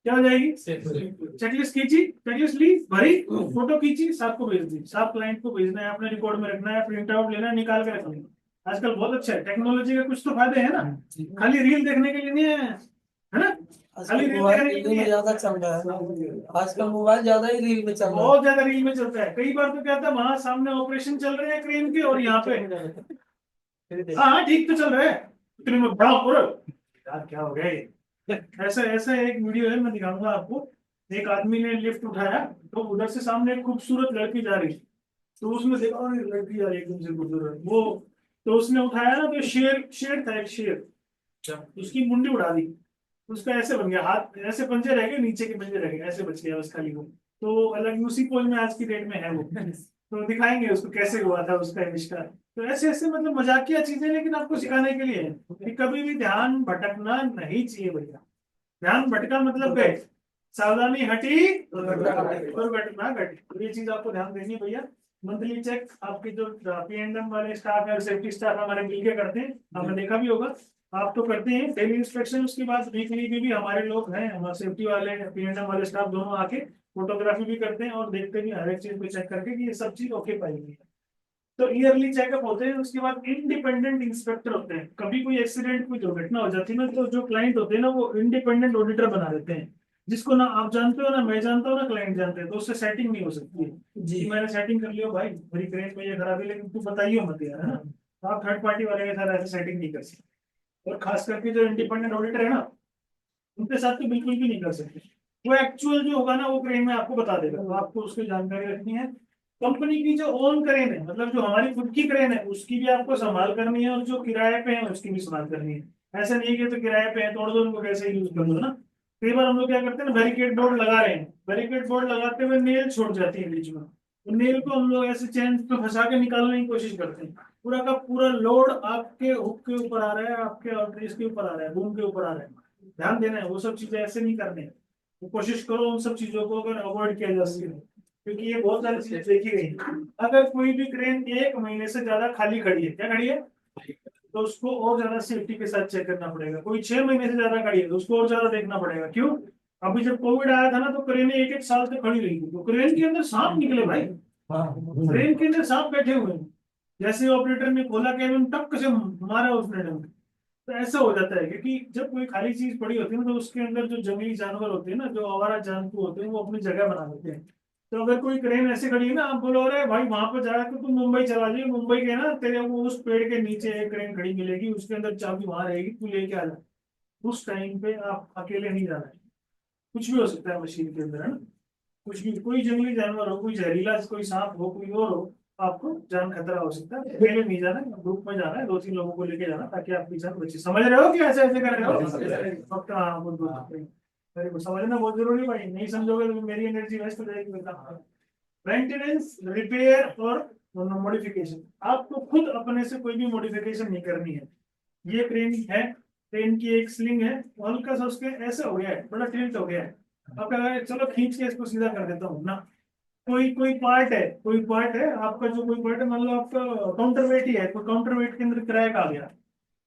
क्या हो जाएगी? चेकलिस्ट खींची, चेकलिस्ट ली, भरी, फोटो खींची, साहब को भेज दी। साहब क्लाइंट को भेजना है, अपने रिकॉर्ड में रखना है, प्रिंट आउट लेना है, निकाल के रखना है। आजकल बहुत अच्छा है, टेक्नोलॉजी के कुछ तो फायदे हैं ना, खाली रील देखने के लिए नहीं है ना? खाली रील मोबाइल देखने के रील लिए में ज्यादा चल रहा है आजकल, मोबाइल ज्यादा ही रील में चल रहा बहुत ज्यादा रील में चलता है। कई बार तो क्या था, वहां सामने ऑपरेशन चल रहे हैं क्रेन के, और यहाँ पे हाँ हाँ ठीक तो चल रहा है, इतने में बड़ा यार क्या हो गया ये? ऐसा ऐसा एक वीडियो है, मैं दिखाऊंगा आपको। एक आदमी ने लिफ्ट उठाया, तो उधर से सामने एक खूबसूरत लड़की जा रही, तो उसने देखा और ये लड़की यार एकदम से गुजर रही वो, तो उसने उठाया ना, तो शेर शेर था, एक शेर, उसकी मुंडी उड़ा दी। उसका ऐसे बन गया, हाथ ऐसे पंजे रह गए, नीचे के पंजे रह गए, ऐसे बच गया बस खाली वो। तो अलग उसी पोज में आज की डेट में है वो, तो दिखाएंगे उसको कैसे हुआ था उसका आविष्कार। तो ऐसे ऐसे मतलब मजाकिया चीजें, लेकिन आपको सिखाने के लिए है कि कभी भी ध्यान भटकना नहीं चाहिए भैया। ध्यान भटका मतलब गए, सावधानी हटी दुर्घटना घटी। तो ये चीज आपको ध्यान देनी है भैया। मंथली चेक आपके जो P&M वाले स्टाफ है, सेफ्टी स्टाफ हमारे मिलके करते हैं, आपने देखा भी होगा, आप तो करते हैं डेली इंस्पेक्शन। उसके बाद वीकली भी हमारे लोग हैं, हमारे सेफ्टी वाले P&M वाले स्टाफ दोनों आके फोटोग्राफी भी करते हैं, और देखते भी हर एक चीज को चेक करके कि ये सब चीज ओके पाई गई है। तो ईयरली चेकअप होते हैं, उसके बाद इंडिपेंडेंट इंस्पेक्टर होते हैं। कभी कोई एक्सीडेंट, कोई दुर्घटना हो जाती है ना, तो जो क्लाइंट होते हैं ना वो इंडिपेंडेंट ऑडिटर बना देते हैं, जिसको ना आप जानते हो, ना मैं जानता हूँ, ना क्लाइंट जानते हैं, तो उससे सेटिंग नहीं हो सकती है जी कि मैंने सेटिंग कर लियो भाई, मेरी क्रेन में ये खराबी, लेकिन तू बताइए मत यार, है ना। तो आप थर्ड पार्टी वाले के साथ ऐसे सेटिंग नहीं कर सकते, और खास करके जो इंडिपेंडेंट ऑडिटर है ना, उनके साथ तो बिल्कुल भी नहीं कर सकते। वो एक्चुअल जो होगा ना वो क्रेन में आपको बता देगा, तो आपको उसकी जानकारी रखनी है। कंपनी की जो ओन क्रेन है, मतलब जो हमारी खुद की क्रेन है, उसकी भी आपको संभाल करनी है, और जो किराए पे है उसकी भी संभाल करनी है। ऐसा नहीं है कि तो किराए पे है तोड़ दो उनको, कैसे यूज कर लो ना। कई बार हम लोग क्या करते हैं ना, बैरिकेड बोर्ड लगा रहे हैं, बैरिकेड बोर्ड लगाते हुए नेल छोड़ जाती है बीच में, तो नेल को हम लोग ऐसे चेन पे फंसा के निकालने की कोशिश करते हैं। पूरा का पूरा लोड आपके हुक के ऊपर आ रहा है, आपके आर्टरीज के ऊपर आ रहा है, बूम के ऊपर आ रहा है। ध्यान देना है, वो सब चीजें ऐसे नहीं करने हैं। तो कोशिश करो उन सब चीजों को अगर अवॉइड किया जा सके, क्योंकि ये बहुत सारी चीजें देखी गई हैं। अगर कोई भी क्रेन 1 महीने से ज्यादा खाली खड़ी है, क्या खड़ी है, तो उसको और ज्यादा सेफ्टी के साथ चेक करना पड़ेगा। कोई 6 महीने से ज्यादा खड़ी है तो उसको और ज्यादा देखना पड़ेगा। क्यों? अभी जब कोविड आया था ना, तो क्रेन 1-1 साल तक खड़ी रही थी, तो क्रेन के अंदर सांप निकले भाई, क्रेन के अंदर सांप बैठे हुए हैं। जैसे ऑपरेटर ने खोला केबिन, टक से मारा उसने डंक। तो ऐसा हो जाता है, क्योंकि जब कोई खाली चीज पड़ी होती है ना, तो उसके अंदर जो जंगली जानवर होते हैं ना, जो आवारा जंतु होते हैं, वो अपनी जगह बना लेते हैं। तो अगर कोई क्रेन ऐसे खड़ी है ना, आप बोलो अरे भाई वहां पर जा तो तुम मुंबई चला जाइए, मुंबई के ना तेरे वो उस पेड़ के नीचे एक क्रेन खड़ी मिलेगी, उसके अंदर चाबी वहां रहेगी, तू लेके आ जा। उस टाइम पे आप अकेले नहीं जाना है। कुछ भी हो सकता है मशीन के अंदर, है ना। कुछ भी, कोई जंगली जानवर हो, कोई जहरीला, कोई सांप हो, कोई और हो, आपको जान खतरा हो सकता है। अकेले नहीं जाना है, ग्रुप में जाना है, 2-3 लोगों को लेके जाना, ताकि आपकी जान बचे। समझ रहे हो कि ऐसे ऐसे कर रहे हो पक्का? हाँ, वेरी गुड। समझना बहुत जरूरी भाई, नहीं समझोगे तो मेरी एनर्जी वेस्ट हो जाएगी। मेंटेनेंस, रिपेयर और मॉडिफिकेशन, आपको खुद अपने से कोई भी मॉडिफिकेशन नहीं करनी है। ये क्रेन है, क्रेन की एक स्लिंग है, हल्का सा उसके ऐसे हो गया है, बड़ा टिल्ट हो गया है। अब चलो खींच के इसको सीधा कर देता हूँ ना। कोई कोई पार्ट है, कोई पार्ट है आपका, जो कोई पार्ट है, मान लो आपका काउंटर वेट ही है, कोई काउंटर वेट के अंदर क्रैक आ गया,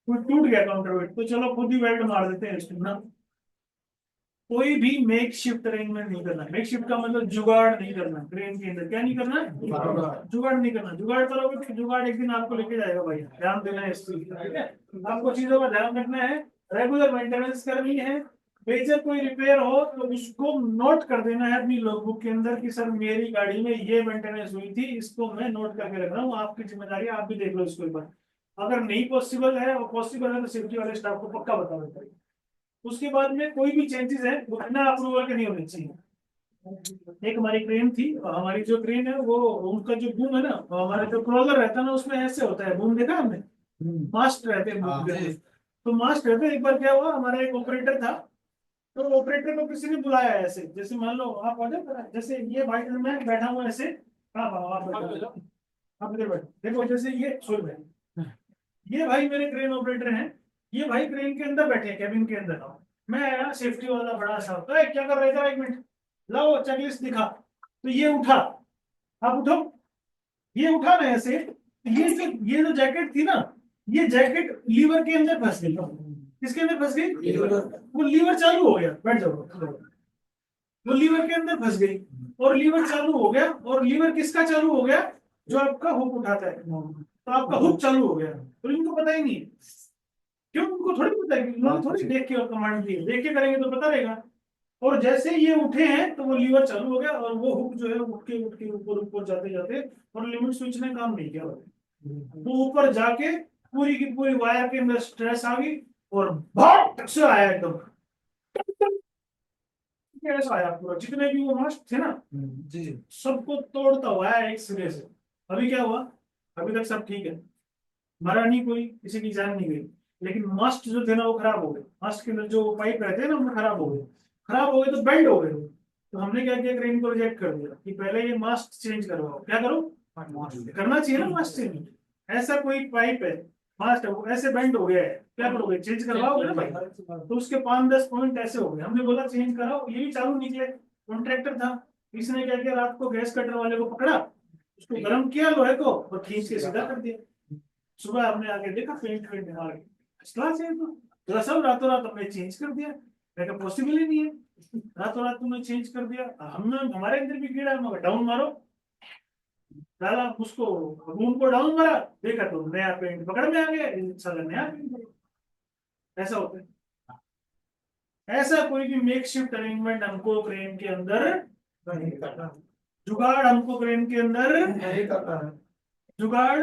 कोई टूट गया काउंटर वेट, तो चलो खुद ही वेल्ड मार देते हैं इसको ना। कोई भी मेक शिफ्ट अरेंजमेंट नहीं करना। मेक शिफ्ट का मतलब जुगाड़ नहीं करना। ट्रेन के अंदर क्या नहीं करना? जुगाड़ नहीं करना। जुगाड़ करोगे तो जुगाड़ एक दिन आपको लेके जाएगा भाई, ध्यान देना है इस चीज का, ठीक है। आपको चीजों का ध्यान रखना है, रेगुलर मेंटेनेंस करनी है। मेजर कोई रिपेयर हो तो उसको नोट कर देना है अपनी लॉगबुक के अंदर कि सर मेरी गाड़ी में ये मेंटेनेंस हुई थी, इसको मैं नोट करके रख रहा हूँ। आपकी जिम्मेदारी है, आप भी देख लो इसको एक बार। अगर नहीं पॉसिबल है, और पॉसिबल है, तो सेफ्टी वाले स्टाफ को पक्का बता देता है। उसके बाद में कोई भी चेंजेस है वो बिना अप्रूवल के नहीं होने चाहिए। एक हमारी क्रेन थी, हमारी जो क्रेन है वो, उनका जो बूम है ना, हमारा जो क्रॉलर रहता है ना, उसमें ऐसे होता है बूम, देखा हमने, मास्ट रहते हैं boom के अंदर। तो मास्ट रहते हैं। एक बार क्या हुआ, हमारा एक ऑपरेटर था, तो ऑपरेटर को किसी ने बुलाया ऐसे, जैसे मान लो आप आ जाओ, जैसे ये भाई मैं बैठा हूँ ऐसे। हाँ हाँ, आप बैठो, आप इधर बैठो। देखो जैसे ये सोल भाई, ये भाई मेरे क्रेन ऑपरेटर हैं। ये भाई क्रेन के अंदर बैठे हैं, कैबिन के अंदर। मैं आया सेफ्टी वाला बड़ा सा, "ए, क्या कर रहे थे, 1 मिनट, लाओ चेकलिस्ट दिखा।" तो ये उठा, आप उठो, ये उठा ना ऐसे। ये जो जैकेट थी ना, ये जैकेट लीवर के अंदर फंस गई। किसके अंदर फंस गई? वो लीवर चालू हो गया, बैठ जाओ। वो लीवर के अंदर फंस गई, और लीवर चालू हो गया। और लीवर किसका चालू हो गया? जो आपका हुक उठाता है, तो आपका हुक चालू हो गया। तो इनको पता ही नहीं है। क्यों? उनको थोड़ी पता है, उन्होंने थोड़ी देख के और कमांड दी है। देख के करेंगे तो पता रहेगा। और जैसे ये उठे हैं तो वो लीवर चालू हो गया, और वो हुक जो है उठ के ऊपर ऊपर जाते जाते, और लिमिट स्विच ने काम नहीं किया। वो ऊपर जाके पूरी की पूरी वायर के अंदर स्ट्रेस आ गई, और भट से आया एकदम। कैसा आया पूरा, जितने भी वो मास्ट थे ना, जी सबको तोड़ता हुआ है एक सिरे से। अभी क्या हुआ? अभी तक सब ठीक है, मरा नहीं कोई, किसी की जान नहीं गई। लेकिन मास्ट जो थे ना, वो खराब हो गए। मास्ट के अंदर जो पाइप रहते हैं ना, वो खराब हो गए। खराब हो गए तो बेंड हो गए। तो हमने क्या किया, क्रेन को रिजेक्ट कर दिया कि पहले ये मास्ट चेंज करवाओ। क्या करो? करना चाहिए ना मास्ट चेंज। ऐसा कोई पाइप है, मास्ट है, वो ऐसे बेंड हो गया है, क्या करोगे? चेंज करवाओगे ना भाई। तो उसके 5-10 पॉइंट ऐसे हो गए। हमने बोला चेंज कराओ, ये भी चालू निकले। कॉन्ट्रैक्टर था, इसने क्या किया, रात को गैस कटर वाले को पकड़ा, उसको गर्म किया लोहे को, और खींच के सीधा कर दिया। सुबह हमने आके देखा पेंट वेंट मार के, क्लास है। तो सब रातों रात हमने चेंज कर दिया। मैं पॉसिबल ही नहीं है, रातों रात तुमने चेंज कर दिया। हमने, हमारे अंदर भी कीड़ा है, मगर डाउन मारो। डाला उसको, रूम को डाउन मारा, देखा तो नया पेंट पकड़ में आ गया, साला नया पेंट। ऐसा होता है। ऐसा कोई भी मेक शिफ्ट अरेंजमेंट हमको क्रेन के अंदर, नहीं करना, जुगाड़ हमको क्रेन के अंदर, नहीं करना है। जुगाड़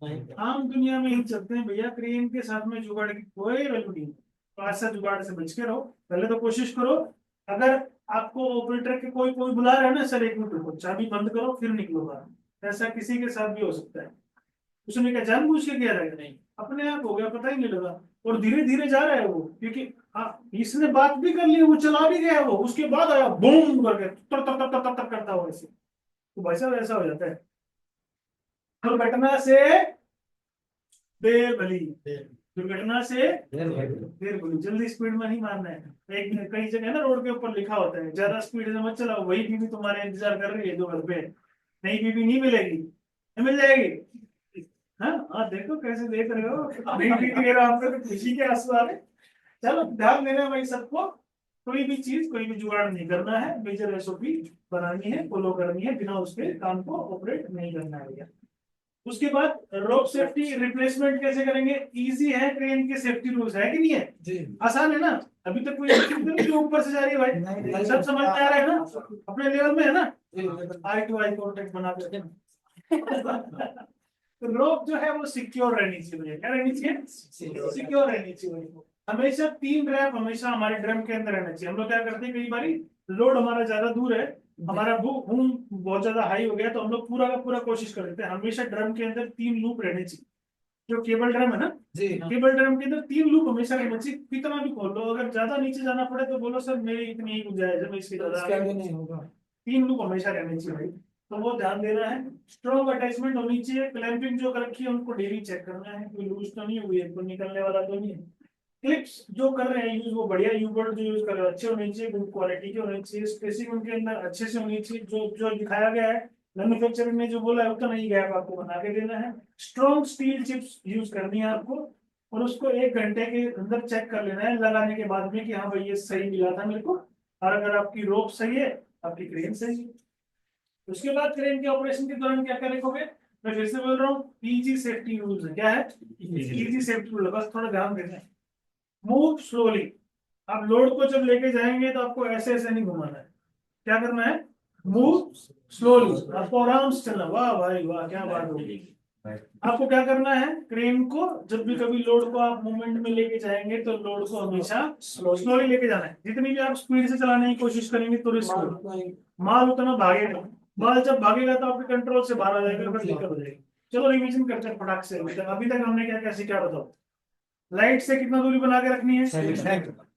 नहीं आम दुनिया में ही चलते हैं भैया, क्रेन के साथ में जुगाड़ की कोई वैल्यू नहीं है। तो ऐसा जुगाड़ से बच के रहो। पहले तो कोशिश करो, अगर आपको ऑपरेटर के कोई कोई बुला रहा है ना, सर एक मिनट रुको, चाबी बंद करो फिर निकलो बाहर, ऐसा किसी के साथ भी हो सकता है। उसने क्या जानबूझ के किया रहेगा? नहीं, अपने आप हो गया, पता ही नहीं लगा। और धीरे धीरे जा रहा है वो, क्योंकि इसने बात भी कर ली, वो चला भी गया, वो उसके बाद आया बूम करके तर तर तर तर तर करता हुआ ऐसे, तो भाई साहब ऐसा हो जाता है। दुर्घटना से देर भली, दुर्घटना से देर भली, जल्दी स्पीड में नहीं मारना है। एक कई जगह ना रोड के ऊपर लिखा होता है, ज्यादा स्पीड से मत चलाओ, वही बीवी तुम्हारे इंतजार कर रही है जो घर पे, नई बीवी नहीं मिलेगी, नहीं मिल जाएगी। हाँ हाँ, देखो कैसे देख रहे हो, नई बीवी के आपको तो खुशी के आंसू आ रहे। चलो ध्यान देना भाई सबको, कोई भी चीज कोई भी जुगाड़ नहीं करना है, मेजर एसओपी बनानी है, फॉलो करनी है, बिना उसके काम को ऑपरेट नहीं करना है भैया। उसके बाद रोप सेफ्टी रिप्लेसमेंट कैसे करेंगे? इजी है, ट्रेन के सेफ्टी रूल्स है कि नहीं है? जी आसान है ना? अभी तक कोई जो ऊपर से जा रही है भाई, नहीं, सब समझ में आ रहा है ना? अपने लेवल में है ना? जी आई टू आई कॉन्टेक्ट बना के तो रोप जो है वो सिक्योर रहनी चाहिए। क्या रहनी चाहिए? सिक्योर रहनी चाहिए। हमेशा 3 रैप हमेशा हमारे ड्रम के अंदर रहना चाहिए। हम लोग क्या करते हैं, कई बारी लोड हमारा ज्यादा दूर है, हमारा बूम बहुत ज्यादा हाई हो गया, तो हम लोग पूरा का पूरा कोशिश करते हैं हमेशा ड्रम के अंदर 3 लूप रहने चाहिए। जो केबल ड्रम है ना, जी केबल ड्रम के अंदर 3 लूप हमेशा रहने चाहिए। कितना भी खोल लो, अगर ज्यादा नीचे जाना पड़े तो बोलो सर मेरी इतनी ही गुंजाइश है, मैं इसके इसका ज्यादा, भी नहीं होगा। 3 लूप हमेशा रहने चाहिए भाई, तो वो ध्यान देना है। स्ट्रॉन्ग अटैचमेंट होनी चाहिए। क्लैंपिंग जो कर रखी है उनको डेली चेक करना है, कोई लूज तो नहीं हुई है, कोई निकलने वाला तो नहीं है। क्लिप्स जो कर रहे हैं यूज, वो बढ़िया यूबर्ट जो यूज कर रहे हैं अच्छे होने चाहिए, गुड क्वालिटी के होने चाहिए, स्पेसिंग उनके अंदर अच्छे से होनी चाहिए। जो जो दिखाया गया है मैन्युफैक्चरर ने जो बोला है उतना ही गैप आपको बना के देना है। स्ट्रॉन्ग स्टील चिप्स यूज करनी है आपको, और उसको 1 घंटे के अंदर चेक कर लेना है लगाने के बाद में कि हाँ भाई ये सही मिला था मेरे को। और अगर आपकी रोप सही है, आपकी क्रेन सही है। उसके बाद क्रेन के ऑपरेशन के दौरान क्या क्या रखोगे? मैं फिर से बोल रहा हूँ, इजी सेफ्टी रूल्स है। क्या है? इजी सेफ्टी रूल है, बस थोड़ा ध्यान देना है। Move slowly. आप लोड को जब लेके जाएंगे तो आपको ऐसे ऐसे नहीं घुमाना है। क्या करना है? मूव स्लोली, आपको आराम से चलना। वाह भाई वाह, क्या बात होगी। आपको क्या करना है, क्रेन को जब भी कभी लोड को आप मूवमेंट में लेके जाएंगे तो लोड को हमेशा स्लोली लेके जाना है। जितनी भी आप स्पीड से चलाने की कोशिश करेंगे तो रिस्क, माल उतना भागेगा। माल जब भागेगा तो आपके कंट्रोल से बाहर आ जाएगा, फिर दिक्कत हो जाएगी। चलो रिवीजन करते हैं फटाक से। अभी तक हमने क्या क्या सीखा बताओ? लाइट से कितना दूरी बना के रखनी है?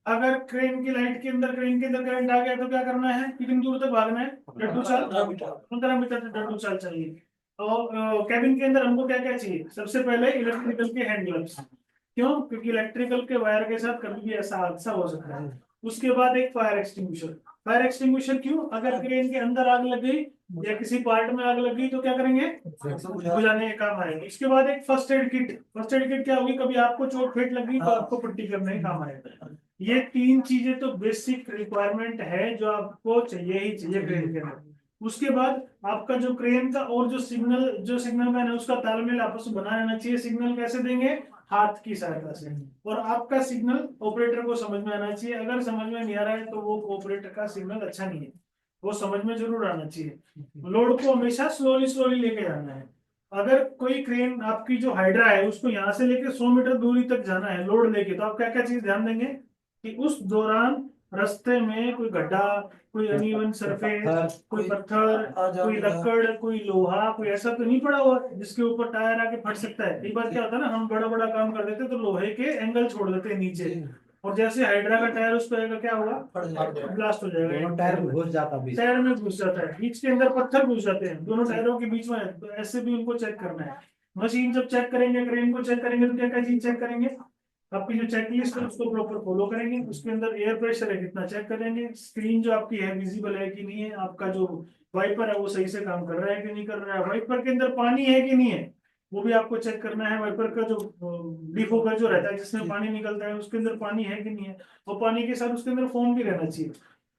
अगर क्रेन की लाइट के अंदर, क्रेन के अंदर करंट आ गया तो क्या करना है? कितनी दूर तक भागना है? डट्टू चाल, 15 मीटर तक डट्टू चाल चाहिए। और कैबिन के अंदर हमको क्या क्या चाहिए? सबसे पहले इलेक्ट्रिकल के हैंड ग्लव्स। क्यों? क्योंकि इलेक्ट्रिकल के वायर के साथ कभी भी ऐसा हादसा हो सकता है। उसके बाद एक फायर एक्सटिंग्विशर। फायर एक्सटिंग्विशर क्यों? अगर क्रेन के अंदर आग लग गई या किसी पार्ट में आग लग गई तो क्या करेंगे? बुझाने के काम आएंगे। इसके बाद एक first aid kit. First aid kit क्या होगी? कभी आपको चोट फेट लगी तो आपको पट्टी करने के काम आएगा। ये 3 चीजें तो बेसिक रिक्वायरमेंट है जो आपको चाहिए ही चाहिए क्रेन के अंदर। उसके बाद आपका जो क्रेन का और जो सिग्नल मैन है उसका तालमेल आपस में बना रहना चाहिए। सिग्नल कैसे देंगे? हाथ की सहायता से। और आपका सिग्नल ऑपरेटर को समझ में आना चाहिए। अगर समझ में नहीं आ रहा है तो वो ऑपरेटर का सिग्नल अच्छा नहीं है, वो समझ में जरूर आना चाहिए। लोड को हमेशा स्लोली स्लोली लेके जाना है। अगर कोई क्रेन आपकी जो हाइड्रा है उसको यहाँ से लेके 100 मीटर दूरी तक जाना है लोड लेके, तो आप क्या क्या चीज ध्यान देंगे कि उस दौरान रास्ते में कोई गड्ढा, कोई अनइवन सरफेस, कोई पत्थर, कोई लकड़, कोई लोहा, कोई ऐसा तो नहीं पड़ा हुआ जिसके ऊपर टायर आके फट सकता है। कई बार क्या होता है ना, हम बड़ा बड़ा काम कर देते तो लोहे के एंगल छोड़ देते हैं नीचे, और जैसे हाइड्रा का टायर उस पर क्या होगा? ब्लास्ट हो जाएगा, दोनों टायर में घुस जाता बीच। टायर में घुस जाता है, बीच के अंदर पत्थर घुस जाते हैं दोनों टायरों के बीच में। तो ऐसे भी उनको चेक करना है। मशीन जब चेक करेंगे, क्रेन को चेक करेंगे तो क्या क्या चीज चेक करेंगे? आपकी जो चेकलिस्ट है उसको प्रॉपर फॉलो करेंगे। उसके अंदर एयर प्रेशर है कितना चेक करेंगे। स्क्रीन जो आपकी है विजिबल है कि नहीं है, आपका जो वाइपर है वो सही से काम कर रहा है कि नहीं कर रहा है, वाइपर के अंदर पानी है कि नहीं है वो भी आपको चेक करना है। वाइपर का जो डिफोकर जो रहता है जिसमें पानी निकलता है उसके अंदर पानी है कि नहीं है, और पानी के साथ उसके अंदर फोम भी रहना चाहिए।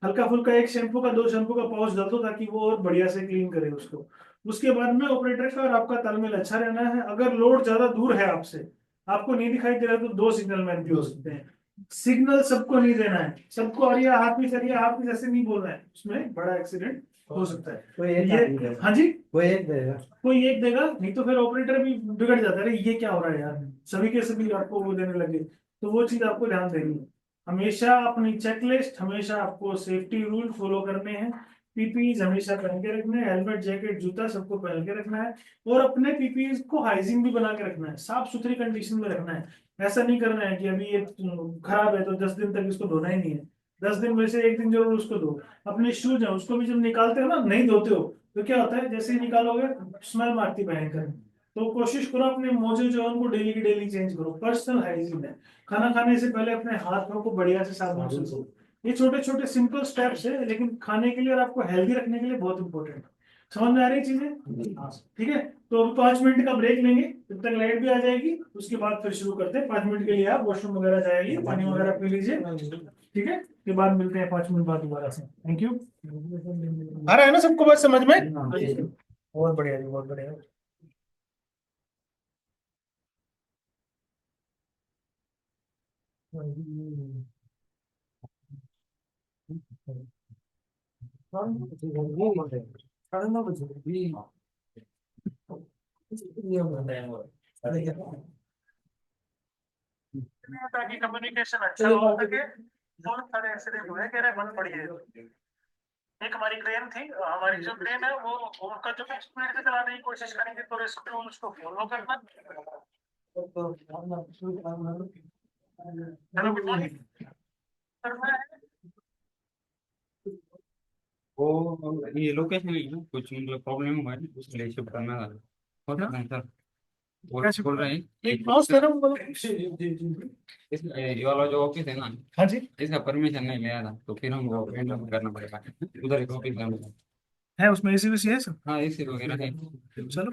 हल्का फुल्का एक शैम्पू का 2 शैम्पू का पाउच डाल दो ताकि वो और बढ़िया से क्लीन करे उसको। उसके बाद में ऑपरेटर का और आपका तालमेल अच्छा रहना है। अगर लोड ज्यादा दूर है आपसे, आपको नहीं दिखाई दे रहा, तो 2 सिग्नल मैन भी हो सकते हैं। सिग्नल सबको नहीं देना है, सबको अरिया हाथ में करिए, हाथ में जैसे नहीं बोलना है, उसमें बड़ा एक्सीडेंट हो सकता है। कोई एक ये आदमी देगा। हाँ जी, कोई एक देगा। कोई एक देगा, नहीं तो फिर ऑपरेटर भी बिगड़ जाता है, अरे ये क्या हो रहा है यार, सभी के सभी आपको वो देने लगे। तो वो चीज आपको ध्यान देनी है। हमेशा अपनी चेकलिस्ट, हमेशा आपको सेफ्टी रूल फॉलो करने हैं। पीपीई हमेशा पहन के रखना है, हेलमेट जैकेट जूता सबको पहन के रखना है। और अपने पीपीई को हाइजीन भी बना के रखना है, साफ सुथरी कंडीशन में रखना है। ऐसा नहीं करना है कि अभी ये खराब है तो 10 दिन तक इसको धोना ही नहीं है। 10 दिन में से एक दिन जरूर उसको धो। अपने शूज है उसको भी जब निकालते हो ना, नहीं धोते हो तो क्या होता है, जैसे ही निकालोगे स्मेल मारती भयंकर। तो कोशिश करो अपने मोजे जो है उनको डेली की डेली चेंज करो। पर्सनल हाइजीन है, खाना खाने से पहले अपने हाथों को बढ़िया से साबुन से धो। ये छोटे छोटे सिंपल स्टेप्स है, लेकिन खाने के लिए और आपको हेल्दी रखने के लिए बहुत इंपॉर्टेंट है। समझ में आ रही चीजें? हाँ, ठीक है। तो अभी 5 मिनट का ब्रेक लेंगे, जब तक लाइट भी आ जाएगी उसके बाद फिर शुरू करते हैं। 5 मिनट के लिए आप वॉशरूम वगैरह जाएगी, पानी वगैरह पी लीजिए, ठीक है। के बाद मिलते हैं 5 मिनट बाद दोबारा से। Thank you. आ रहा है ना सबको बात समझ में? बहुत बढ़िया जी, बहुत बढ़िया। साढ़े 9 बजे ताकि कम्युनिकेशन अच्छा हो सके। बहुत सारे एक्सीडेंट हुए, कह रहे बंद पड़ी है। एक हमारी ट्रेन थी, हमारी जो ट्रेन है वो उनका जो स्पीड से चलाने की कोशिश करेंगे तो रेस्क्यू रूल उसको फॉलो करना। Hello, good morning sir. मैं वो ये लोकेशन है ना, कुछ मतलब प्रॉब्लम हुआ है उसके लिए शिफ्ट करना था। होता है सर, वो कैसे बोल रहे हैं एक माउस दे रहा हूँ, बोलो। ये वाला जो ऑफिस है ना, हाँ जी, इसका परमिशन नहीं लिया था, तो फिर हमको हैंडल करना पड़ेगा उधर एक ऑफिस है। है उसमें एसी वैसी है सब? हाँ, इसी वगैरह है। चलो